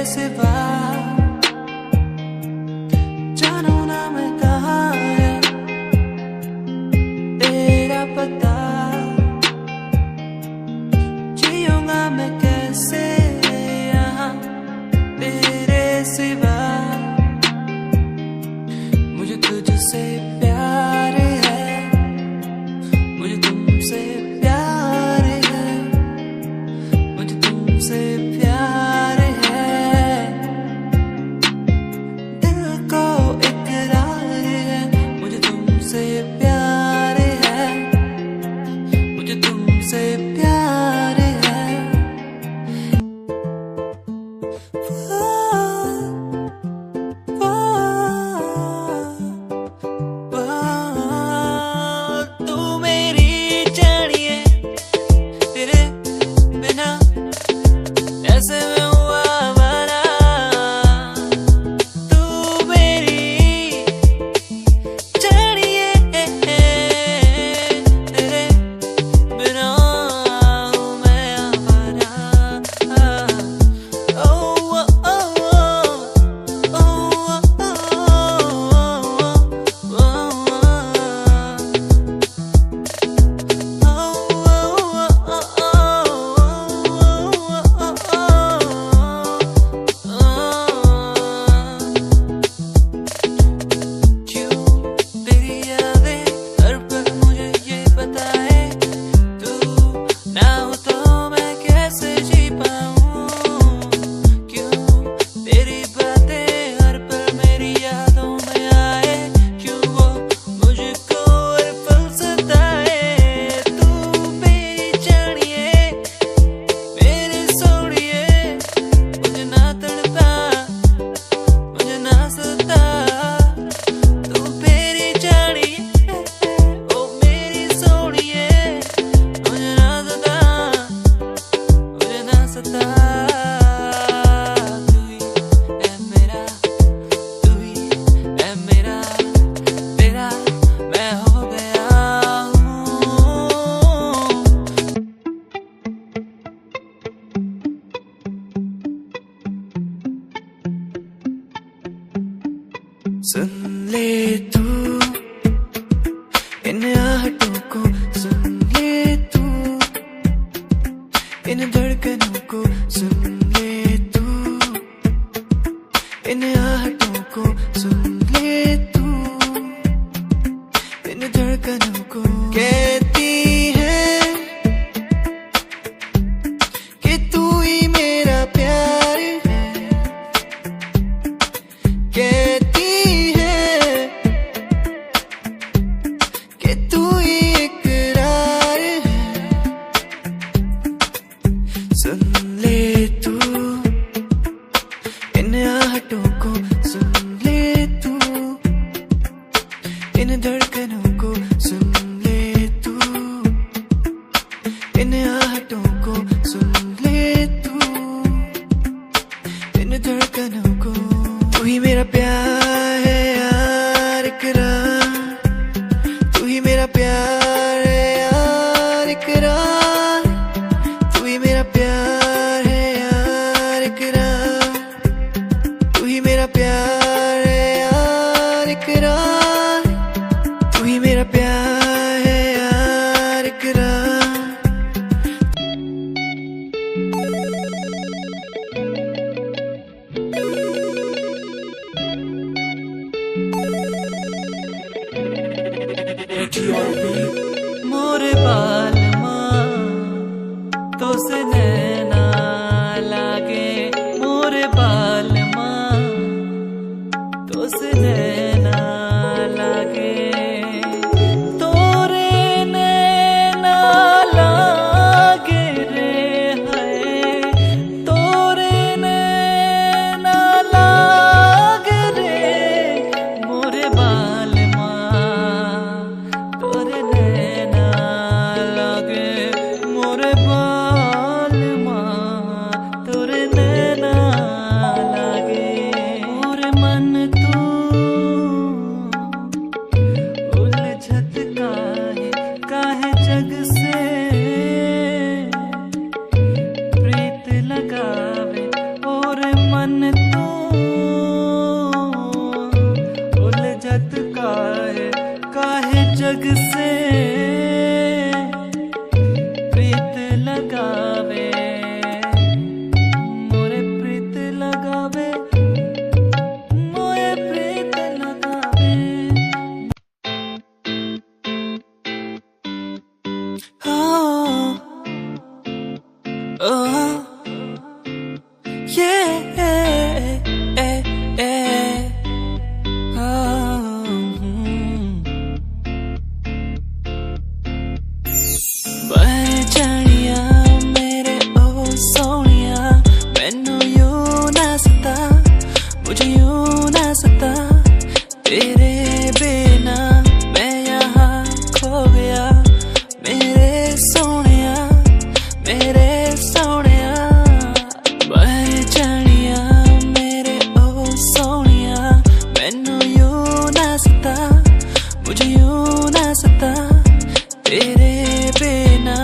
[SPEAKER 4] सिवा जानू ना मैं कहाँ है तेरा पता, जियूंगा मैं कैसे यहाँ तेरे सिवा। मुझे तुझसे प्यार है, मुझे तुमसे प्यार है, मुझे तुमसे प्यार है, दिल को इकरार है। मुझे तुमसे प्यार है, मुझे तुमसे प्यार है। तू मेरी जानिए, तेरे बिना ऐसे में हुआ बना। तू मेरी जानिए, तेरे बिना हूँ मैं आवारा। ओ ओ ओ ओ क्यों तेरी यादें हर पल मुझे ये बताए, तू ना हो तो मैं कैसे जी पाऊँ। क्यों तेरी बातें हर पल मेरी यादों में आए, क्यों वो मुझको हर पल सताए। तू मेरी जानिए, मेरी सोनिए, मुझे ना तड़पा, मुझे ना सता। तू मेरी जानिए, ओ मेरी सोनिए, मुझे ना सता, मुझे ना सता। तू ही है मेरा, तू ही है मेरा, तेरा मैं हो गया हूँ। सुन ले तू इन आहटों को, सुन ले तू इन धड़कनों को, सुन ले तू इन आहटों को, सुन ले तू इन धड़कनों को। कहती है कि तू ही मेरा प्यार है, कहती है कि तू ही इकरार है। सुन ले तू इन आहटों को, सुन ले तू इन धड़कनों को, सुन ले तू इन आहटों को, सुन ले तू इन धड़कनों को। तू ही मेरा प्यार है यार इकरार, तू ही मेरा प्यार है यार इकरार, तू ही मेरा प्यार है यार इकरार, तू ही मेरा प्यार है यार इकरार, तू ही मेरा प्यार है यार इकरार। मन तो उलझत काहे जग से प्रीत लगावे, मोरे प्रीत लगावे, मोरे प्रीत लगावे। बहचनिया मेरे ओ सोनिया, मैनू यूं ना सता, मुझे यूं ना सता, तेरे बिना मैं यहाँ खो गया, मेरे सोनिया, मेरे सोनिया। बहचनिया मेरे ओ सोनिया, मैनू यूं ना सता, मुझे यूं ना सता, तेरे बिना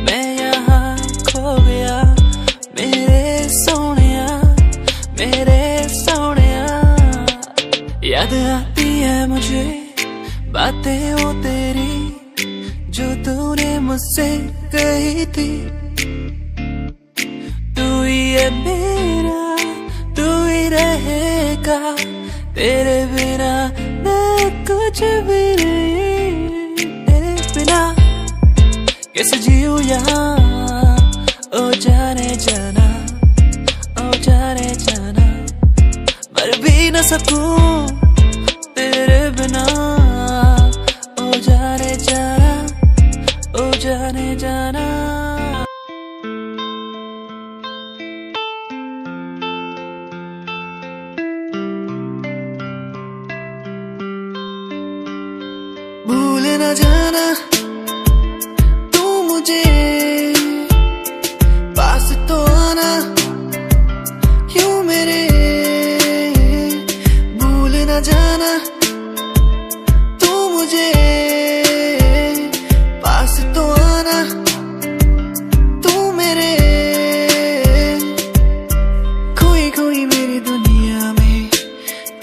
[SPEAKER 4] मैं यहाँ खो गया, मेरे सोनिया, मेरे सोनिया। याद आती है मुझे बातें वो तेरी, जो तूने मुझसे कही थी। तू ही है मेरा, तू ही रहेगा, तेरे बिना मैं कुछ भी नहीं, तेरे बिना कैसे जीऊं यहाँ। ओ जाने जाना, ओ जाने जाना, मर भी न सकूं तेरे बिना। ओ जाने जाना, ओ जाने जाना। भूल न जाना तू मुझे, पास तो आना यूं मेरे। भूल न जाना तू मुझे, पास तो आना तू मेरे। खोई खोई मेरी दुनिया में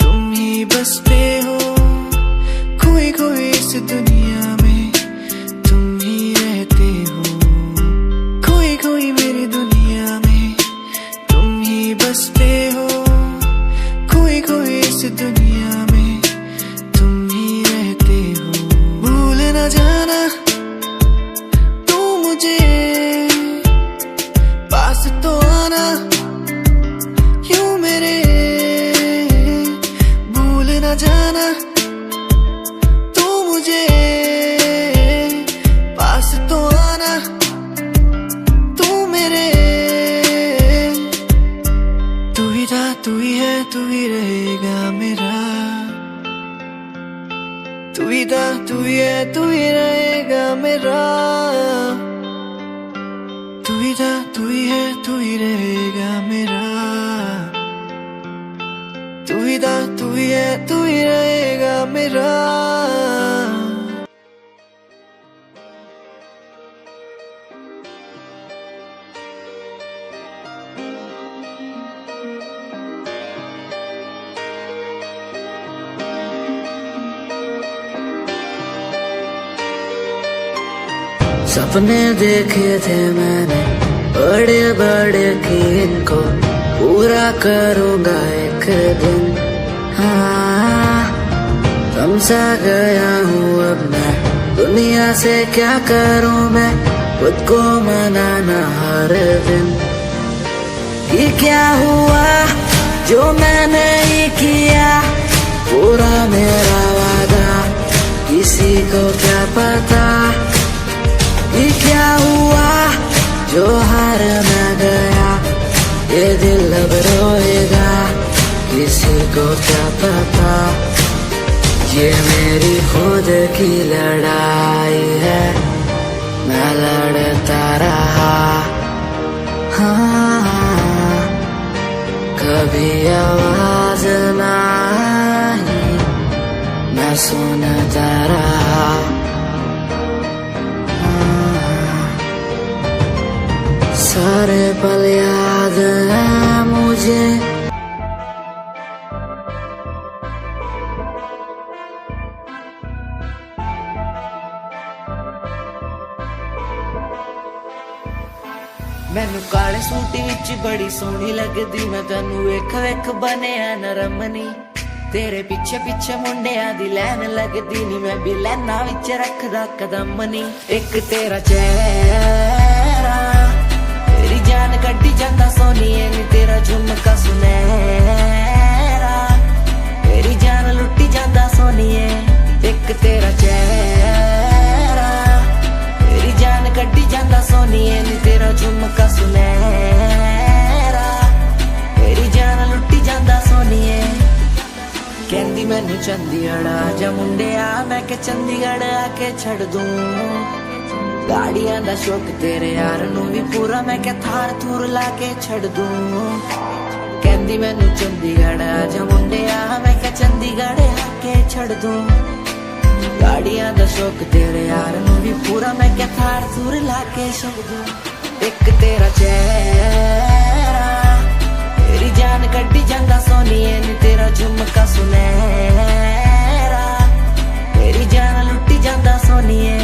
[SPEAKER 4] तुम ही बसते हो, खोई खोई इस दुनिया में तुम ही रहते हो। खोई खोई मेरी दुनिया में तुम ही बसते हो, खोई खोई इस दुनिया में तुम ही रहते हो। भूल न जाना तू मुझे, पास तो आना यूं मेरे। भूल न जाना तू मुझे, पास तो आना तू मेरे। तू ही था, तू ही है, तू ही रहेगा मेरा। तू ही था, तू ही है, तू ही रहेगा मेरा। तू ही था, तू ही है, तू ही रहेगा मेरा। तू ही था, तू ही है, तू ही रहेगा मेरा।
[SPEAKER 6] सपने देखे थे मैंने बड़े बड़े कि इनको पूरा करूंगा एक दिन। हाँ, समझा गया हूँ अब मैं, दुनिया से क्या करूँ मैं, खुद को मनाना हर दिन। कि क्या हुआ जो मैंने ही किया, पूरा मेरा वादा किसी को क्या पता। कि क्या हुआ जो हार मैं गया, ये दिल अब रोएगा किसी को क्या पता। ये मेरी खुद की लड़ाई है, मैं लड़ता रहा। हाँ, कभी आवाज ना आई, मैं सुनता रहा। सारे पल याद है मुझे, मैनू काले सूट विच बड़ी सोहनी लगदी, मैं तैनू वेख वेख बनिया नरमनी। तेरे पीछे पीछे मुंडिया दी लैन लगदी नी, मैं भी लैना विच रखदा कदम नी। एक तेरा चेहरा तेरी जान कड्डी जांदा सोनिए नी, तेरा झुमका सुनहरा तेरी जान लुट्टी जांदा सोनिए। एक तेरा चेहरा तेरी जान कड्डी जांदा सोनिए नी, तेरा झुमका सुनहरा तेरी जान लुट्टी जांदा सोनिए। कहंदी मैनू चंडीगढ़ आजा मुंडिया, मैं के चंडीगढ़ आके छड़ दूं गाड़ियां दा शौक तेरे यार नू भी पूरा, मैं के थार थूर लाके छड़ दूं। कहंदी मैनू चंडीगढ़ आजा मुंडिया, मैं के चंडीगढ़ आके छड़ दूं गाड़ियां दा शौक तेरे यार नू भी पूरा, मैं के थार थूर लाके छड़ दूं। एक तेरा चेहरा तेरी जान कड्डी जांदा सोनिए नी, तेरा झुमका सुनहरा तेरी जान लुट्टी जांदा सोनिए।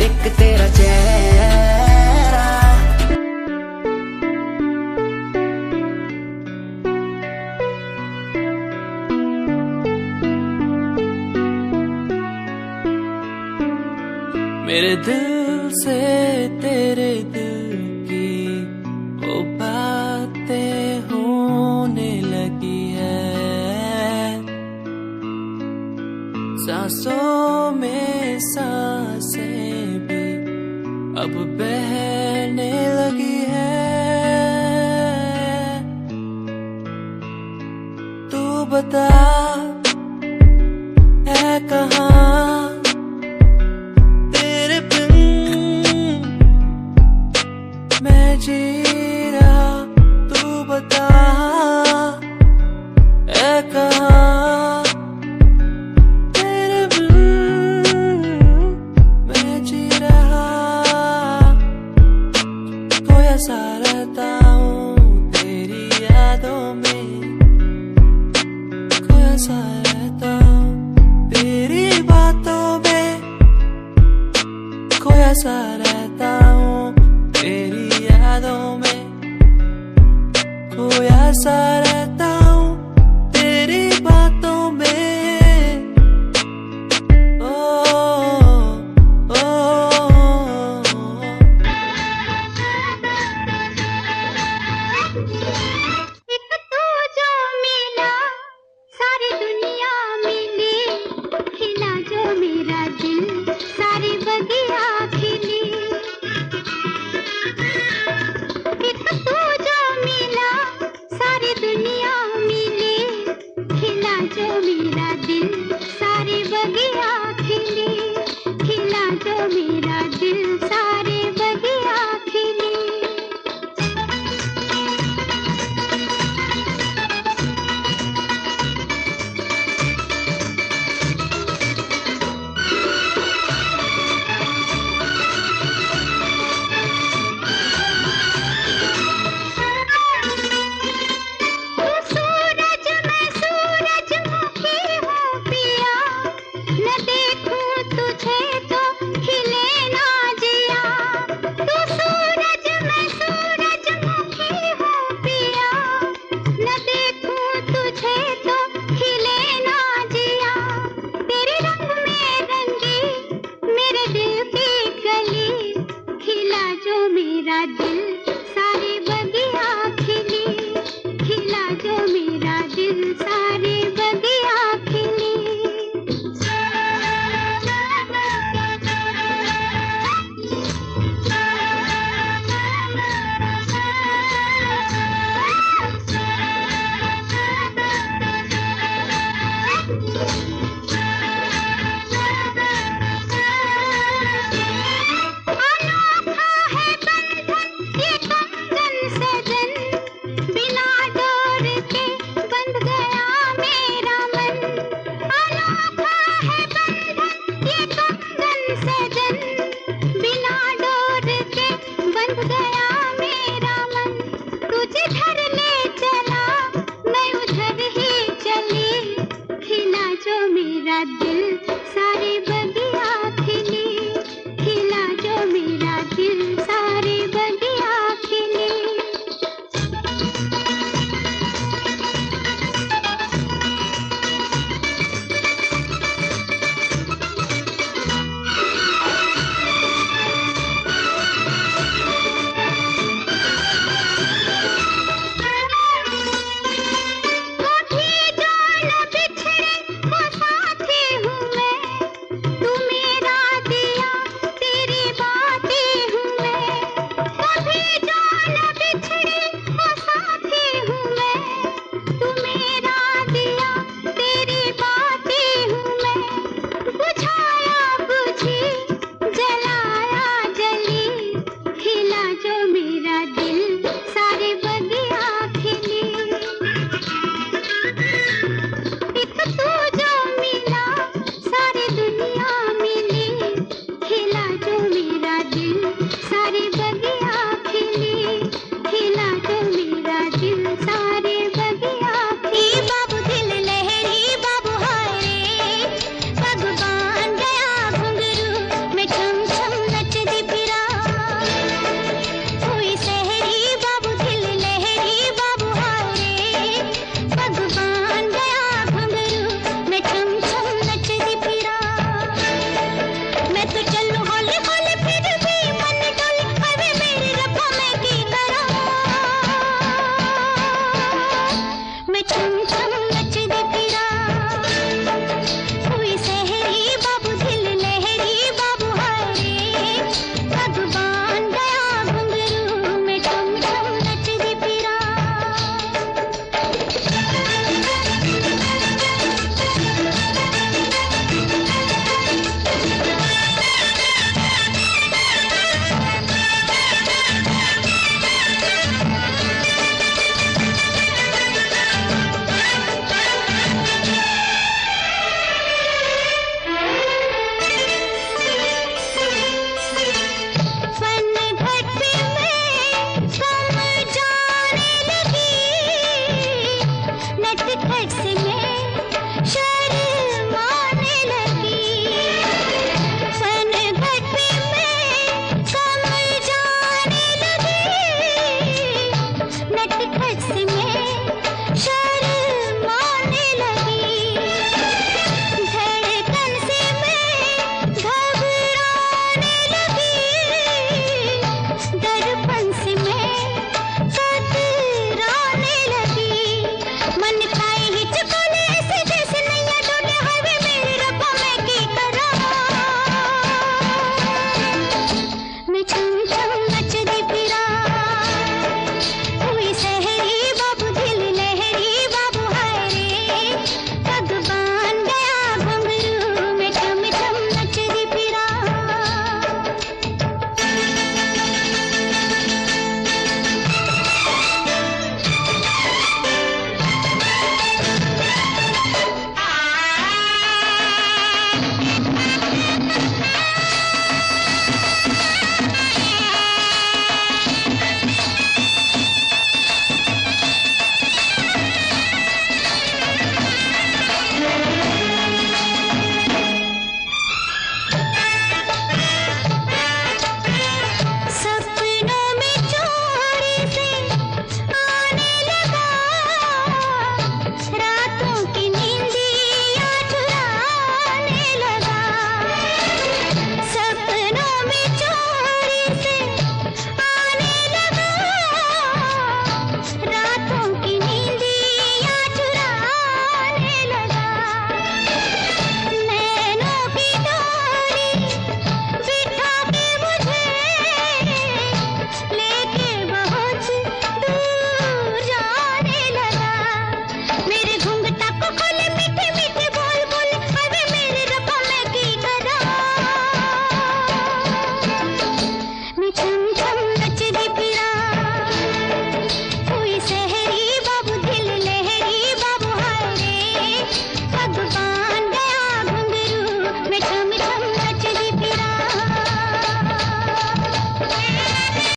[SPEAKER 6] एक तेरा चेहरा
[SPEAKER 1] मेरे दिल से तेरे दिल की वो बातें होने लगी है, सांसों में सांसें भी अब बहने लगी है। तू बता है कहाँ तेरे बिन मैं जी रहा, तू बता है कहाँ तेरे बिन मैं जी रहा। खोया सा रहता हूँ तेरी यादों में, खोया सा रहता हूँ तेरी बातों में, खोया सा रहता हूँ तेरी यादों में, खोया सा रहता हूँ तेरी बातों में। ओ, ओ,
[SPEAKER 3] एक तू जो मिला सारी दुनिया मिली, खिला जो मेरा दिल सारी बगिया खिली। एक तू जो मिला सारी दुनिया ठुम ठुम नचदे फिरा कोई सहरी बाबू दिल लहरी बाबू हरे पग बांध गया घुंघरू में ठुम ठुम नचदे फिरा फन घट में कम जाने लगी नटखट से